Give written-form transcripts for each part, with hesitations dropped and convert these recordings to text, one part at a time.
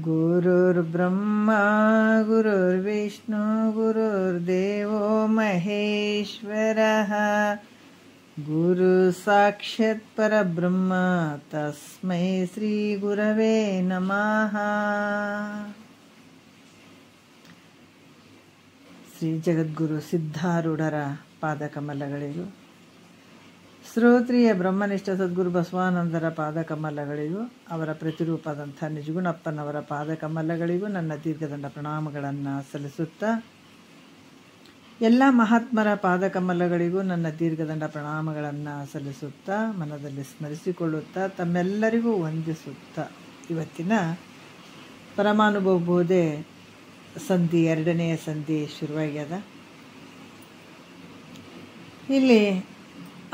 ಗುರುರ್ಬ್ರಹ್ಮ ಗುರುರ್ವಿಷ್ಣು ಗುರುರ್ದೇವೋ ಮಹೇಶ್ವರಃ ಗುರು ಸಾಕ್ಷಾತ್ ಪರಬ್ರಹ್ಮ ತಸ್ಮೈ ಶ್ರೀ ಗುರವೇ ನಮಃ. ಶ್ರೀ ಜಗದ್ಗುರು ಸಿದ್ಧಾರೂಢರ ಪಾದಕಮಲಗಳಿಗೂ, ಶ್ರೋತ್ರಿಯ ಬ್ರಹ್ಮನಿಷ್ಠ ಸದ್ಗುರು ಬಸವಾನಂದರ ಪಾದಕಮಲಗಳಿಗೂ, ಅವರ ಪ್ರತಿರೂಪದಂಥ ನಿಜಗುಣಪ್ಪನವರ ಪಾದಕಮಲಗಳಿಗೂ ನನ್ನ ದೀರ್ಘದಂಡ ಪ್ರಣಾಮಗಳನ್ನು ಸಲ್ಲಿಸುತ್ತಾ, ಎಲ್ಲ ಮಹಾತ್ಮರ ಪಾದಕಮಲಗಳಿಗೂ ನನ್ನ ದೀರ್ಘದಂಡ ಪ್ರಣಾಮಗಳನ್ನು ಸಲ್ಲಿಸುತ್ತಾ, ಮನದಲ್ಲಿ ಸ್ಮರಿಸಿಕೊಳ್ಳುತ್ತಾ, ತಮ್ಮೆಲ್ಲರಿಗೂ ವಂದಿಸುತ್ತಾ, ಇವತ್ತಿನ ಪರಮಾನುಭವ ಬೋಧೆ ಸಂಧಿ 2ನೇ ಸಂಧಿ ಶುರುವಾಗ್ಯದ. ಇಲ್ಲಿ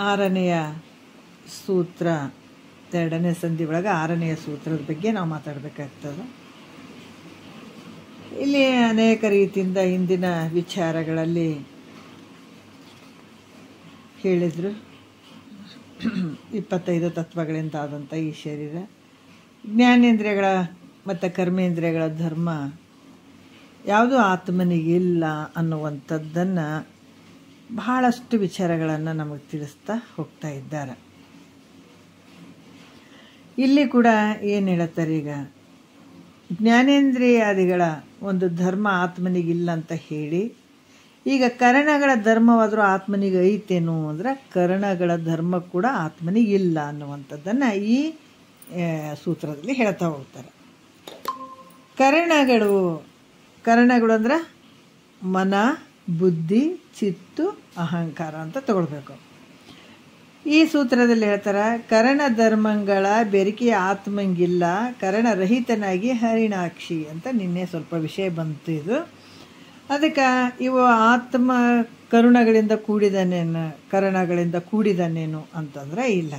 6ನೆಯ ಸೂತ್ರ, 2ನೇ ಸಂಧಿ ಒಳಗೆ 6ನೆಯ ಸೂತ್ರದ ಬಗ್ಗೆ ನಾವು ಮಾತಾಡಬೇಕಾಗ್ತದೆ. ಇಲ್ಲಿ ಅನೇಕ ರೀತಿಯಿಂದ ಹಿಂದಿನ ವಿಚಾರಗಳಲ್ಲಿ ಹೇಳಿದರು. 25 ತತ್ವಗಳಿಂದ ಆದಂಥ ಈ ಶರೀರ, ಜ್ಞಾನೇಂದ್ರಿಯಗಳ ಮತ್ತು ಕರ್ಮೇಂದ್ರಿಯಗಳ ಧರ್ಮ ಯಾವುದೂ ಆತ್ಮನಿಗಿಲ್ಲ ಅನ್ನುವಂಥದ್ದನ್ನು ಬಹಳಷ್ಟು ವಿಚಾರಗಳನ್ನು ನಮಗೆ ತಿಳಿಸ್ತಾ ಹೋಗ್ತಾ ಇದ್ದಾರೆ. ಇಲ್ಲಿ ಕೂಡ ಏನು ಹೇಳುತ್ತಾರೆ, ಈಗ ಜ್ಞಾನೇಂದ್ರಿಯಾದಿಗಳ ಒಂದು ಧರ್ಮ ಆತ್ಮನಿಗಿಲ್ಲ ಅಂತ ಹೇಳಿ, ಈಗ ಕರಣಗಳ ಧರ್ಮವಾದರೂ ಆತ್ಮನಿಗೆ ಐತೇನು ಅಂದರೆ ಕರಣಗಳ ಧರ್ಮ ಕೂಡ ಆತ್ಮನಿಗಿಲ್ಲ ಅನ್ನುವಂಥದ್ದನ್ನು ಈ ಸೂತ್ರದಲ್ಲಿ ಹೇಳ್ತಾ ಹೋಗ್ತಾರೆ. ಕರಣಗಳು ಅಂದ್ರೆ ಮನ, ಬುದ್ಧಿ, ಚಿತ್ತು, ಅಹಂಕಾರ ಅಂತ ತಗೊಳ್ಬೇಕು. ಈ ಸೂತ್ರದಲ್ಲಿ ಹೇಳ್ತಾರೆ, ಕರಣ ಧರ್ಮಗಳ ಬೆರಿಕೆಯ ಆತ್ಮಂಗಿಲ್ಲ, ಕರಣರಹಿತನಾಗಿ ಹರಿಣಾಕ್ಷಿ ಅಂತ. ನಿನ್ನೆ ಸ್ವಲ್ಪ ವಿಷಯ ಬಂತು ಇದು. ಅದಕ್ಕೆ ಇವು ಆತ್ಮ ಕರುಣಗಳಿಂದ ಕೂಡಿದನೇನು ಅಂತಂದ್ರೆ ಇಲ್ಲ.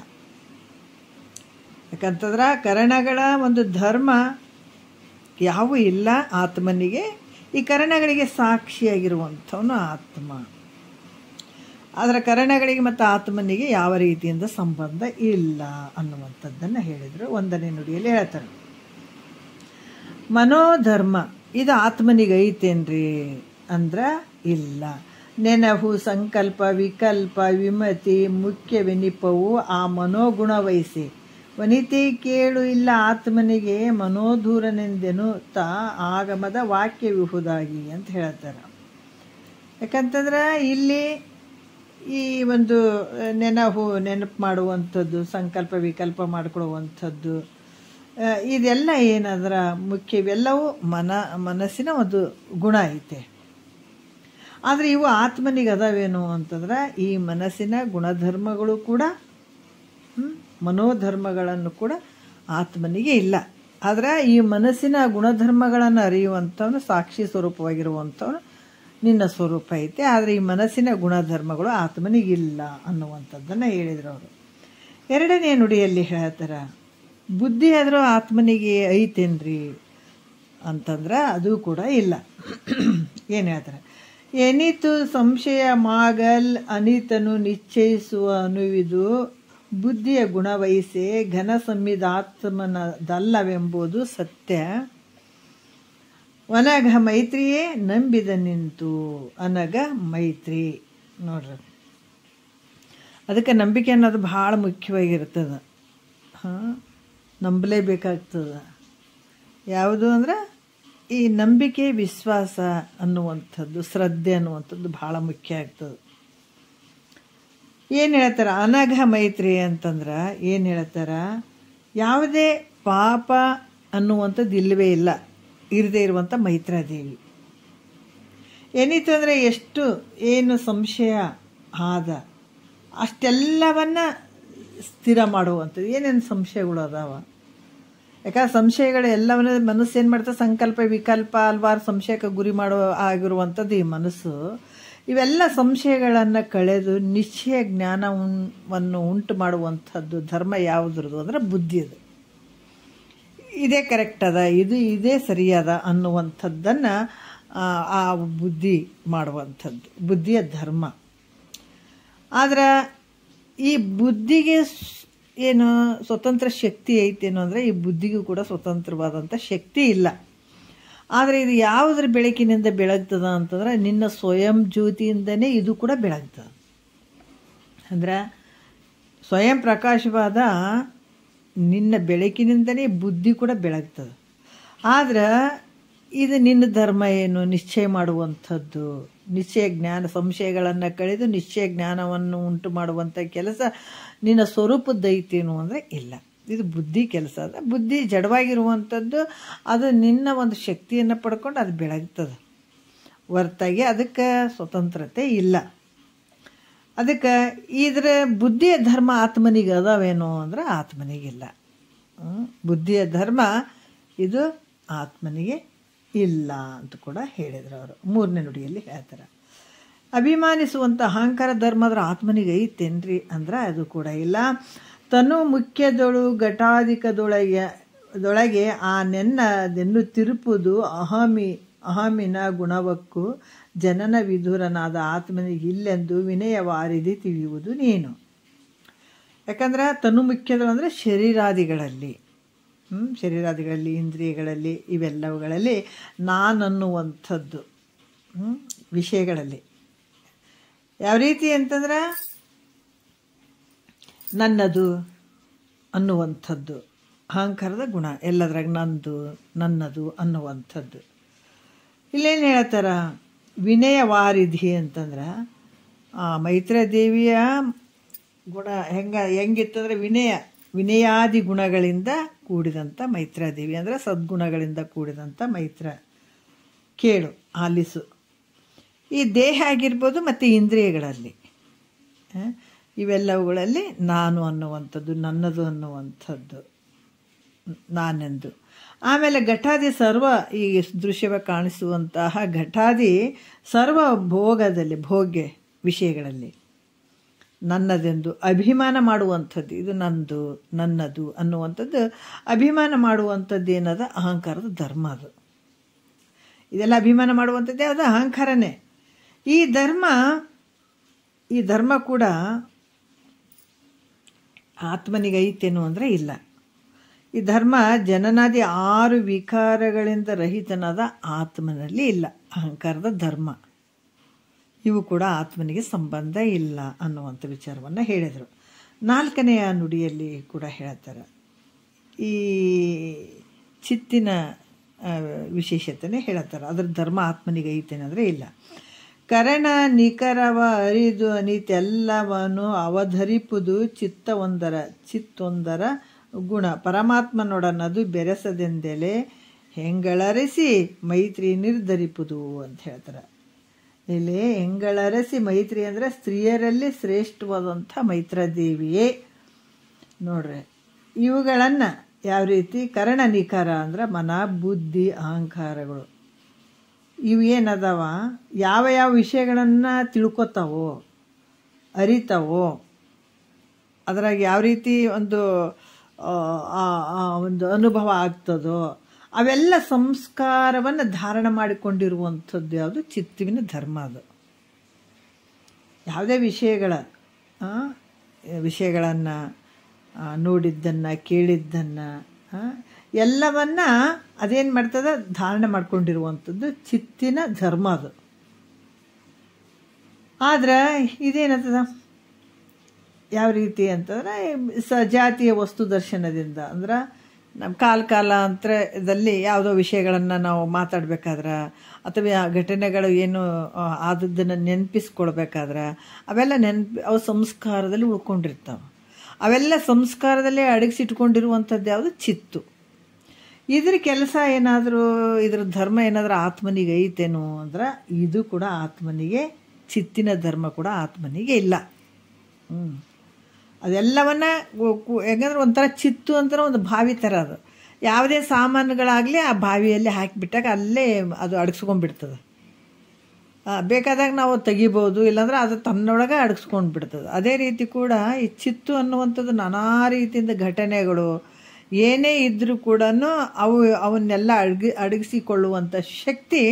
ಯಾಕಂತಂದ್ರೆ ಕರಣಗಳ ಒಂದು ಧರ್ಮ ಯಾವೂ ಇಲ್ಲ ಆತ್ಮನಿಗೆ. ಈ ಕರಣಗಳಿಗೆ ಸಾಕ್ಷಿಯಾಗಿರುವಂಥವನು ಆತ್ಮ. ಆದರೆ ಕರಣಗಳಿಗೆ ಮತ್ತು ಆತ್ಮನಿಗೆ ಯಾವ ರೀತಿಯಿಂದ ಸಂಬಂಧ ಇಲ್ಲ ಅನ್ನುವಂಥದ್ದನ್ನು ಹೇಳಿದರು. 1ನೇ ನುಡಿಯಲ್ಲಿ ಹೇಳ್ತಾರೆ, ಮನೋಧರ್ಮ ಇದು ಆತ್ಮನಿಗೆ ಐತೇನ್ರಿ ಅಂದ್ರೆ ಇಲ್ಲ. ನೆನಹು, ಸಂಕಲ್ಪ, ವಿಕಲ್ಪ, ವಿಮತಿ ಮುಖ್ಯವೆನಿಪವು ಆ ಮನೋಗುಣ ವಹಿಸಿ ವನಿತೆ ಕೇಳು ಇಲ್ಲ ಆತ್ಮನಿಗೆ ಮನೋಧೂರನೆಂದೆನು ತಾ ಆಗಮದ ವಾಕ್ಯವಿಹುದಾಗಿ ಅಂತ ಹೇಳ್ತಾರೆ. ಯಾಕಂತಂದ್ರೆ ಇಲ್ಲಿ ಈ ಒಂದು ನೆನಪು ಮಾಡುವಂಥದ್ದು, ಸಂಕಲ್ಪ ವಿಕಲ್ಪ ಮಾಡಿಕೊಳ್ಳುವಂಥದ್ದು, ಇದೆಲ್ಲ ಏನಂದ್ರೆ ಮುಖ್ಯವೆಲ್ಲವೂ ಮನಸ್ಸಿನ ಒಂದು ಗುಣ ಐತೆ. ಆದರೆ ಇವು ಆತ್ಮನಿಗೆ ಅದಾವೇನು ಅಂತಂದ್ರೆ ಈ ಮನಸ್ಸಿನ ಗುಣಧರ್ಮಗಳು ಕೂಡ ಮನೋಧರ್ಮಗಳನ್ನು ಕೂಡ ಆತ್ಮನಿಗೆ ಇಲ್ಲ. ಆದರೆ ಈ ಮನಸ್ಸಿನ ಗುಣಧರ್ಮಗಳನ್ನು ಅರಿಯುವಂಥವನು ಸಾಕ್ಷಿ ಸ್ವರೂಪವಾಗಿರುವಂಥವನು ನಿನ್ನ ಸ್ವರೂಪ ಐತೆ. ಆದರೆ ಈ ಮನಸ್ಸಿನ ಗುಣಧರ್ಮಗಳು ಆತ್ಮನಿಗಿಲ್ಲ ಅನ್ನುವಂಥದ್ದನ್ನು ಹೇಳಿದರು ಅವರು. 2ನೇ ನುಡಿಯಲ್ಲಿ ಹೇಳ್ತಾರೆ, ಬುದ್ಧಿ ಆದರೂ ಆತ್ಮನಿಗೆ ಐತೇನ್ರಿ ಅಂತಂದ್ರೆ ಅದು ಕೂಡ ಇಲ್ಲ. ಏನು ಹೇಳ್ತಾರೆ, ಎನಿತು ಸಂಶಯ ಮಾಗಲ್ ಅನಿತನು ನಿಶ್ಚಯಿಸುವ ಅನುವಿದು ಬುದ್ಧಿಯ ಗುಣವಹಿಸೆ ಘನ ಸಂವಿಧಾತ್ಮನದಲ್ಲವೆಂಬುದು ಸತ್ಯ. ಅನಘ ಮೈತ್ರಿಯೇ ನಂಬಿದ ನಿಂತು. ಅನಘ ಮೈತ್ರಿ ನೋಡ್ರಿ, ಅದಕ್ಕೆ ನಂಬಿಕೆ ಅನ್ನೋದು ಭಾಳ ಮುಖ್ಯವಾಗಿರ್ತದೆ. ನಂಬಲೇಬೇಕಾಗ್ತದೆ. ಯಾವುದು ಅಂದ್ರೆ ಈ ನಂಬಿಕೆ, ವಿಶ್ವಾಸ ಅನ್ನುವಂಥದ್ದು, ಶ್ರದ್ಧೆ ಅನ್ನುವಂಥದ್ದು ಭಾಳ ಮುಖ್ಯ ಆಗ್ತದೆ. ಏನು ಹೇಳ್ತಾರೆ, ಅನಘ ಮೈತ್ರಿ ಅಂತಂದ್ರೆ ಏನು ಹೇಳ್ತಾರೆ, ಯಾವುದೇ ಪಾಪ ಅನ್ನುವಂಥದ್ದು ಇಲ್ಲವೇ ಇಲ್ಲ, ಇರದೇ ಇರುವಂಥ ಮೈತ್ರಾದೇವಿ. ಏನಿತ್ತು ಅಂದರೆ ಏನು ಸಂಶಯ ಆದ ಅಷ್ಟೆಲ್ಲವನ್ನ ಸ್ಥಿರ ಮಾಡುವಂಥದ್ದು. ಏನೇನು ಸಂಶಯಗಳು ಅದಾವ, ಯಾಕಂದ್ರೆ ಸಂಶಯಗಳು ಎಲ್ಲವನ್ನ ಮನಸ್ಸು ಏನು ಮಾಡ್ತದೆ, ಸಂಕಲ್ಪ ವಿಕಲ್ಪ ಹಲವಾರು ಸಂಶಯಕ್ಕೆ ಗುರಿ ಆಗಿರುವಂಥದ್ದು ಈ ಮನಸ್ಸು. ಇವೆಲ್ಲ ಸಂಶಯಗಳನ್ನು ಕಳೆದು ನಿಶ್ಚಯ ಜ್ಞಾನವನ್ನು ಉಂಟು ಮಾಡುವಂಥದ್ದು ಧರ್ಮ ಯಾವುದ್ರದ್ದು ಅಂದರೆ ಬುದ್ಧಿಯದು. ಇದೇ ಕರೆಕ್ಟ್ ಅದ, ಇದೇ ಸರಿಯಾದ ಅನ್ನುವಂಥದ್ದನ್ನು ಆ ಬುದ್ಧಿ ಮಾಡುವಂಥದ್ದು, ಬುದ್ಧಿಯ ಧರ್ಮ. ಆದ್ರೆ ಈ ಬುದ್ಧಿಗೆ ಏನು ಸ್ವತಂತ್ರ ಶಕ್ತಿ ಐತೇನೋ ಅಂದರೆ ಈ ಬುದ್ಧಿಗೂ ಕೂಡ ಸ್ವತಂತ್ರವಾದಂಥ ಶಕ್ತಿ ಇಲ್ಲ. ಆದರೆ ಇದು ಯಾವುದ್ರ ಬೆಳಕಿನಿಂದ ಬೆಳಗ್ತದ ಅಂತಂದ್ರೆ ನಿನ್ನ ಸ್ವಯಂ ಜ್ಯೋತಿಯಿಂದನೇ ಇದು ಕೂಡ ಬೆಳಗ್ತದೆ. ಅಂದ್ರೆ ಸ್ವಯಂ ಪ್ರಕಾಶವಾದ ನಿನ್ನ ಬೆಳಕಿನಿಂದನೇ ಬುದ್ಧಿ ಕೂಡ ಬೆಳಗ್ತದೆ. ಆದ್ರೆ ಇದು ನಿನ್ನ ಧರ್ಮ ಏನು ನಿಶ್ಚಯ ಮಾಡುವಂಥದ್ದು, ನಿಶ್ಚಯ ಜ್ಞಾನ, ಸಂಶಯಗಳನ್ನು ಕಳೆದು ನಿಶ್ಚಯ ಜ್ಞಾನವನ್ನು ಉಂಟು ಮಾಡುವಂಥ ಕೆಲಸ ನಿನ್ನ ಸ್ವರೂಪದ್ದೈತೇನು ಅಂದರೆ ಇಲ್ಲ. ಇದು ಬುದ್ಧಿ ಕೆಲಸ ಅದ. ಬುದ್ಧಿ ಜಡವಾಗಿರುವಂಥದ್ದು, ಅದು ನಿನ್ನ ಒಂದು ಶಕ್ತಿಯನ್ನು ಪಡ್ಕೊಂಡು ಅದು ಬೆಳಗ್ತದೆ ಹೊರತಾಗಿ ಅದಕ್ಕೆ ಸ್ವತಂತ್ರತೆ ಇಲ್ಲ. ಅದಕ್ಕೆ ಇದರ ಬುದ್ಧಿಯ ಧರ್ಮ ಆತ್ಮನಿಗೆ ಅದಾವೇನೋ ಅಂದ್ರೆ ಆತ್ಮನಿಗಿಲ್ಲ. ಬುದ್ಧಿಯ ಧರ್ಮ ಇದು ಆತ್ಮನಿಗೆ ಇಲ್ಲ ಅಂತ ಕೂಡ ಹೇಳಿದರು ಅವರು. 3ನೇ ನುಡಿಯಲ್ಲಿ ಹೇಳ್ತಾರೆ. ಅಭಿಮಾನಿಸುವಂಥ ಅಹಂಕಾರ ಧರ್ಮ ಆದ್ರೆ ಆತ್ಮನಿಗೆ ಐತೇನ್ರಿ ಅಂದ್ರೆ ಅದು ಕೂಡ ಇಲ್ಲ. ತನು ಮುಖ್ಯದೊಳು ಘಟಾಧಿಕದೊಳಗೆ ಆ ನೆನ್ನದೆನ್ನು ತಿರುಪುದು ಅಹಮಿನ ಗುಣವಕ್ಕೂ ಜನನ ವಿಧುರನಾದ ಆತ್ಮನಿಗೆ ಇಲ್ಲೆಂದು ವಿನಯವಾರಿದಿ ತಿಳಿಯುವುದು ನೀನು. ಯಾಕಂದ್ರೆ ತನು ಮುಖ್ಯದಳು ಅಂದರೆ ಶರೀರಾದಿಗಳಲ್ಲಿ ಇಂದ್ರಿಯಗಳಲ್ಲಿ ಇವೆಲ್ಲವುಗಳಲ್ಲಿ ನಾನನ್ನುವಂಥದ್ದು ವಿಷಯಗಳಲ್ಲಿ ಯಾವ ರೀತಿ ಅಂತಂದ್ರೆ ನನ್ನದು ಅನ್ನುವಂಥದ್ದು ಅಹಂಕಾರದ ಗುಣ, ಎಲ್ಲದ್ರಾಗ ನಂದು ನನ್ನದು ಅನ್ನುವಂಥದ್ದು. ಇಲ್ಲೇನು ಹೇಳ್ತಾರ, ವಿನಯವಾರಿಧಿ ಅಂತಂದ್ರೆ ಮೈತ್ರಾದೇವಿಯ ಗುಣ ಹೆಂಗಿತ್ತಂದ್ರೆ ವಿನಯಾದಿ ಗುಣಗಳಿಂದ ಕೂಡಿದಂಥ ಮೈತ್ರಾದೇವಿ ಅಂದರೆ ಸದ್ಗುಣಗಳಿಂದ ಕೂಡಿದಂಥ ಮೈತ್ರ. ಕೇಳು, ಆಲಿಸು. ಈ ದೇಹ ಆಗಿರ್ಬೋದು ಮತ್ತು ಇಂದ್ರಿಯಗಳಲ್ಲಿ ಇವೆಲ್ಲವುಗಳಲ್ಲಿ ನಾನು ಅನ್ನುವಂಥದ್ದು, ನನ್ನದು ಅನ್ನುವಂಥದ್ದು ನಾನೆಂದು. ಆಮೇಲೆ ಘಟಾದಿ ಸರ್ವ ಈ ದೃಶ್ಯವಾಗಿ ಕಾಣಿಸುವಂತಹ ಘಟಾದಿ ಸರ್ವ ಭೋಗದಲ್ಲಿ ಭೋಗ್ಯ ವಿಷಯಗಳಲ್ಲಿ ನನ್ನದೆಂದು ಅಭಿಮಾನ ಮಾಡುವಂಥದ್ದು, ಇದು ನಂದು ನನ್ನದು ಅನ್ನುವಂಥದ್ದು ಅಭಿಮಾನ ಮಾಡುವಂಥದ್ದು ಏನದ ಅಹಂಕಾರದ ಧರ್ಮ. ಅದು ಇದೆಲ್ಲ ಅಭಿಮಾನ ಮಾಡುವಂಥದ್ದು ಯಾವುದು ಅಹಂಕಾರನೇ. ಈ ಧರ್ಮ ಕೂಡ ಆತ್ಮನಿಗೆ ಐತೇನು ಅಂದರೆ ಇಲ್ಲ. ಈ ಧರ್ಮ ಜನನಾದಿ 6 ವಿಕಾರಗಳಿಂದ ರಹಿತನಾದ ಆತ್ಮನಲ್ಲಿ ಇಲ್ಲ. ಅಹಂಕಾರದ ಧರ್ಮ ಇವು ಕೂಡ ಆತ್ಮನಿಗೆ ಸಂಬಂಧ ಇಲ್ಲ ಅನ್ನುವಂಥ ವಿಚಾರವನ್ನು ಹೇಳಿದರು. 4ನೆಯ ನುಡಿಯಲ್ಲಿ ಕೂಡ ಹೇಳ್ತಾರೆ. ಈ ಚಿತ್ತಿನ ವಿಶೇಷತೆನೇ ಹೇಳ್ತಾರೆ. ಅದ್ರ ಧರ್ಮ ಆತ್ಮನಿಗೆ ಐತೇನೆಂದರೆ ಇಲ್ಲ. ಕರಣ ನಿಖರವ ಅರಿದು ಅನಿತೆಲ್ಲವನ್ನು ಅವಧರಿಪುದು ಚಿತ್ತೊಂದರ ಗುಣ ಪರಮಾತ್ಮನೊಡನದು ಬೆರೆಸದೆಂದೆಲೆ ಹೆಂಗಳರಸಿ ಮೈತ್ರಿ ನಿರ್ಧರಿಪುದು ಅಂತ ಹೇಳ್ತಾರೆ. ಇಲ್ಲಿ ಹೆಂಗಳರಸಿ ಮೈತ್ರಿ ಅಂದರೆ ಸ್ತ್ರೀಯರಲ್ಲಿ ಶ್ರೇಷ್ಠವಾದಂಥ ಮೈತ್ರಾದೇವಿಯೇ ನೋಡ್ರಿ. ಇವುಗಳನ್ನು ಯಾವ ರೀತಿ ಕರಣ ನಿಖರ ಅಂದ್ರೆ ಮನ ಬುದ್ಧಿ ಅಹಂಕಾರಗಳು ಇವು ಏನದಾವ, ಯಾವ ವಿಷಯಗಳನ್ನು ತಿಳ್ಕೊತಾವೋ ಅರಿತಾವೋ, ಅದ್ರಾಗ ಯಾವ ರೀತಿ ಒಂದು ಅನುಭವ ಆಗ್ತದೋ ಅವೆಲ್ಲ ಸಂಸ್ಕಾರವನ್ನು ಧಾರಣ ಮಾಡಿಕೊಂಡಿರುವಂಥದ್ದು ಯಾವುದು ಚಿತ್ತುವಿನ ಧರ್ಮ. ಅದು ಯಾವುದೇ ವಿಷಯಗಳನ್ನು ನೋಡಿದ್ದನ್ನು ಕೇಳಿದ್ದನ್ನು ಎಲ್ಲವನ್ನ ಅದೇನು ಮಾಡ್ತದ ಧಾರಣೆ ಮಾಡ್ಕೊಂಡಿರುವಂಥದ್ದು ಚಿತ್ತಿನ ಧರ್ಮ. ಅದು ಆದ್ರೆ ಇದೇನದ ಯಾವ ರೀತಿ ಅಂತಂದ್ರೆ ಸಜಾತಿಯ ವಸ್ತು ದರ್ಶನದಿಂದ ಅಂದ್ರೆ ನಮ್ಮ ಕಾಲಾಂತರದಲ್ಲಿ ಯಾವುದೋ ವಿಷಯಗಳನ್ನು ನಾವು ಮಾತಾಡಬೇಕಾದ್ರೆ ಅಥವಾ ಘಟನೆಗಳು ಏನು ಆದದ್ದನ್ನು ನೆನಪಿಸ್ಕೊಳ್ಬೇಕಾದ್ರೆ ಅವೆಲ್ಲ ಅವು ಸಂಸ್ಕಾರದಲ್ಲಿ ಉಳ್ಕೊಂಡಿರ್ತಾವೆ. ಅವೆಲ್ಲ ಸಂಸ್ಕಾರದಲ್ಲೇ ಅಡಗಿಸಿಟ್ಕೊಂಡಿರುವಂಥದ್ದು ಯಾವುದು ಚಿತ್ತು. ಇದ್ರ ಕೆಲಸ ಏನಾದರೂ ಇದ್ರ ಧರ್ಮ ಏನಾದರೂ ಆತ್ಮನಿಗೆ ಐತೇನು ಅಂದ್ರೆ ಇದು ಕೂಡ ಆತ್ಮನಿಗೆ, ಚಿತ್ತಿನ ಧರ್ಮ ಕೂಡ ಆತ್ಮನಿಗೆ ಇಲ್ಲ. ಅದೆಲ್ಲವನ್ನ ಹೆಂಗಂದ್ರೆ ಒಂಥರ ಚಿತ್ತು ಅಂತಾರೆ ಒಂದು ಬಾವಿ ಥರ. ಅದು ಯಾವುದೇ ಸಾಮಾನುಗಳಾಗಲಿ ಆ ಬಾವಿಯಲ್ಲಿ ಹಾಕಿಬಿಟ್ಟಾಗ ಅಲ್ಲೇ ಅದು ಅಡಗಿಸ್ಕೊಂಡ್ಬಿಡ್ತದೆ. ಬೇಕಾದಾಗ ನಾವು ತೆಗಿಬೋದು, ಇಲ್ಲಾಂದ್ರೆ ಅದು ತನ್ನೊಳಗೆ ಅಡಗಿಸ್ಕೊಂಡು ಬಿಡ್ತದೆ. ಅದೇ ರೀತಿ ಕೂಡ ಈ ಚಿತ್ತು ಅನ್ನುವಂಥದ್ದು ನಾನಾ ರೀತಿಯಿಂದ ಘಟನೆಗಳು ಏನೇ ಇದ್ದರೂ ಕೂಡ ಅವನ್ನೆಲ್ಲ ಅಡಗಿಸಿಕೊಳ್ಳುವಂಥ ಶಕ್ತಿ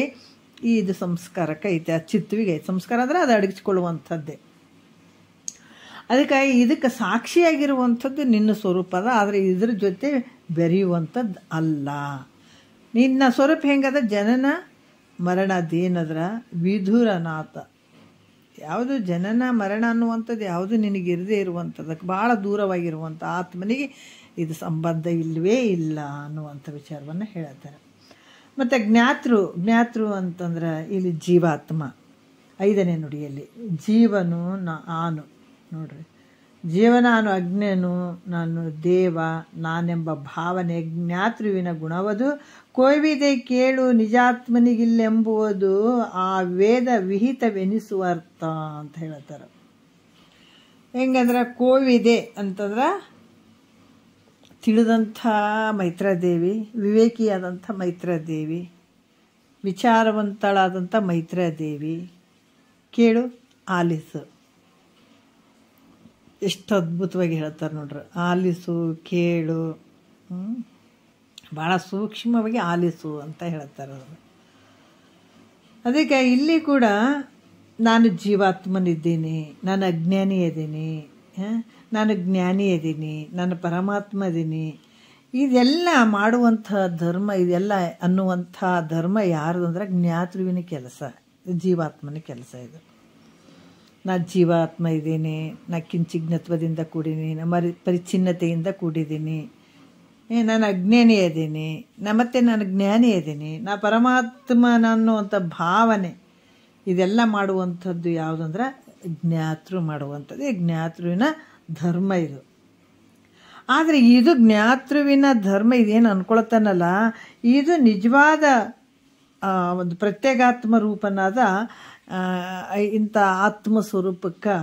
ಇದು ಸಂಸ್ಕಾರಕ್ಕೆ ಐತೆ, ಆ ಚಿತ್ತುವಿಗೆ ಐತೆ. ಸಂಸ್ಕಾರ ಅಂದರೆ ಅದು ಅಡಗಿಸಿಕೊಳ್ಳುವಂಥದ್ದೇ. ಅದಕ್ಕಾಗಿ ಇದಕ್ಕೆ ಸಾಕ್ಷಿಯಾಗಿರುವಂಥದ್ದು ನಿನ್ನ ಸ್ವರೂಪ ಅದ, ಆದರೆ ಇದ್ರ ಜೊತೆ ಬೆರೆಯುವಂಥದ್ದು ಅಲ್ಲ. ನಿನ್ನ ಸ್ವರೂಪ ಹೆಂಗದ? ಜನನ ಮರಣ ಅದೇನದ್ರ ವಿಧುರನಾಥ. ಯಾವುದು ಜನನ ಮರಣ ಅನ್ನುವಂಥದ್ದು ಯಾವುದು ನಿನಗಿರದೇ ಇರುವಂಥದ್ದಕ್ಕೆ ಭಾಳ ದೂರವಾಗಿರುವಂಥ ಆತ್ಮನಿಗೆ ಇದು ಸಂಬಂಧ ಇಲ್ಲವೇ ಇಲ್ಲ ಅನ್ನುವಂಥ ವಿಚಾರವನ್ನು ಹೇಳ್ತಾರೆ. ಮತ್ತು ಜ್ಞಾತೃ ಅಂತಂದ್ರೆ ಇಲ್ಲಿ ಜೀವಾತ್ಮ. 5ನೇ ನುಡಿಯಲ್ಲಿ ಜೀವನು ನಾನು ನೋಡ್ರಿ, ಜೀವನಾನು ಅಜ್ಞನು ನಾನು ದೇವ ನಾನೆಂಬ ಭಾವನೆ ಜ್ಞಾತೃವಿನ ಗುಣವದು. ಕೊಯ್ವಿದೆ ಕೇಳು ನಿಜಾತ್ಮನಿಗಿಲ್ಲೆಂಬುವುದು ಆ ವೇದ ವಿಹಿತವೆನಿಸುವ ಅರ್ಥ ಅಂತ ಹೇಳ್ತಾರೆ. ಹೆಂಗಂದ್ರೆ ಕೋವಿದೆ ಅಂತಂದ್ರೆ ತಿಳಿದಂಥ ಮೈತ್ರಾದೇವಿ, ವಿವೇಕಿಯಾದಂಥ ಮೈತ್ರಾದೇವಿ, ವಿಚಾರವಂತಳಾದಂಥ ಮೈತ್ರಾದೇವಿ, ಕೇಳು ಆಲಿಸು. ಎಷ್ಟು ಅದ್ಭುತವಾಗಿ ಹೇಳ್ತಾರೆ ನೋಡ್ರಿ. ಆಲಿಸು, ಕೇಳು, ಭಾಳ ಸೂಕ್ಷ್ಮವಾಗಿ ಆಲಿಸು ಅಂತ ಹೇಳ್ತಾರೆ ಅವರು. ಅದಕ್ಕೆ ಇಲ್ಲಿ ಕೂಡ ನಾನು ಜೀವಾತ್ಮನಿದ್ದೀನಿ, ನಾನು ಅಜ್ಞಾನಿ ಇದ್ದೀನಿ, ನಾನು ಜ್ಞಾನಿ ಇದ್ದೀನಿ, ನಾನು ಪರಮಾತ್ಮ ಇದ್ದೀನಿ. ಇದೆಲ್ಲ ಮಾಡುವಂಥ ಧರ್ಮ, ಇದೆಲ್ಲ ಅನ್ನುವಂಥ ಧರ್ಮ ಯಾರ್ದು ಅಂದ್ರೆ ಜ್ಞಾತೃವಿನ ಕೆಲಸ, ಜೀವಾತ್ಮನ ಕೆಲಸ ಇದು. ನಾ ಜೀವಾತ್ಮ ಇದ್ದೀನಿ, ನಾ ಕಿಂಚಿಜ್ಞತ್ವದಿಂದ ಕೂಡಿದ್ದೀನಿ, ನಾ ಪರಿಚ್ಛಿನ್ನತೆಯಿಂದ ಕೂಡಿದ್ದೀನಿ, ನಾನು ಅಜ್ಞಾನಿ ಇದ್ದೀನಿ, ಮತ್ತು ನಾನು ಜ್ಞಾನಿ ಇದ್ದೀನಿ, ನಾ ಪರಮಾತ್ಮ ಅನ್ನುವಂಥ ಭಾವನೆ ಇದೆಲ್ಲ ಮಾಡುವಂಥದ್ದು ಯಾವುದಂದ್ರೆ ಜ್ಞಾತೃ ಮಾಡುವಂಥದ್ದು. ಜ್ಞಾತೃವಿನ ಧರ್ಮ ಇದು. ಆದರೆ ಇದು ಜ್ಞಾತೃವಿನ ಧರ್ಮ ಇದೇನು ಅಂದ್ಕೊಳ್ತಾನಲ್ಲ, ಇದು ನಿಜವಾದ ಒಂದು ಪ್ರತ್ಯೇಗಾತ್ಮ ರೂಪನಾದ ಇಂಥ ಆತ್ಮ ಸ್ವರೂಪಕ್ಕೆ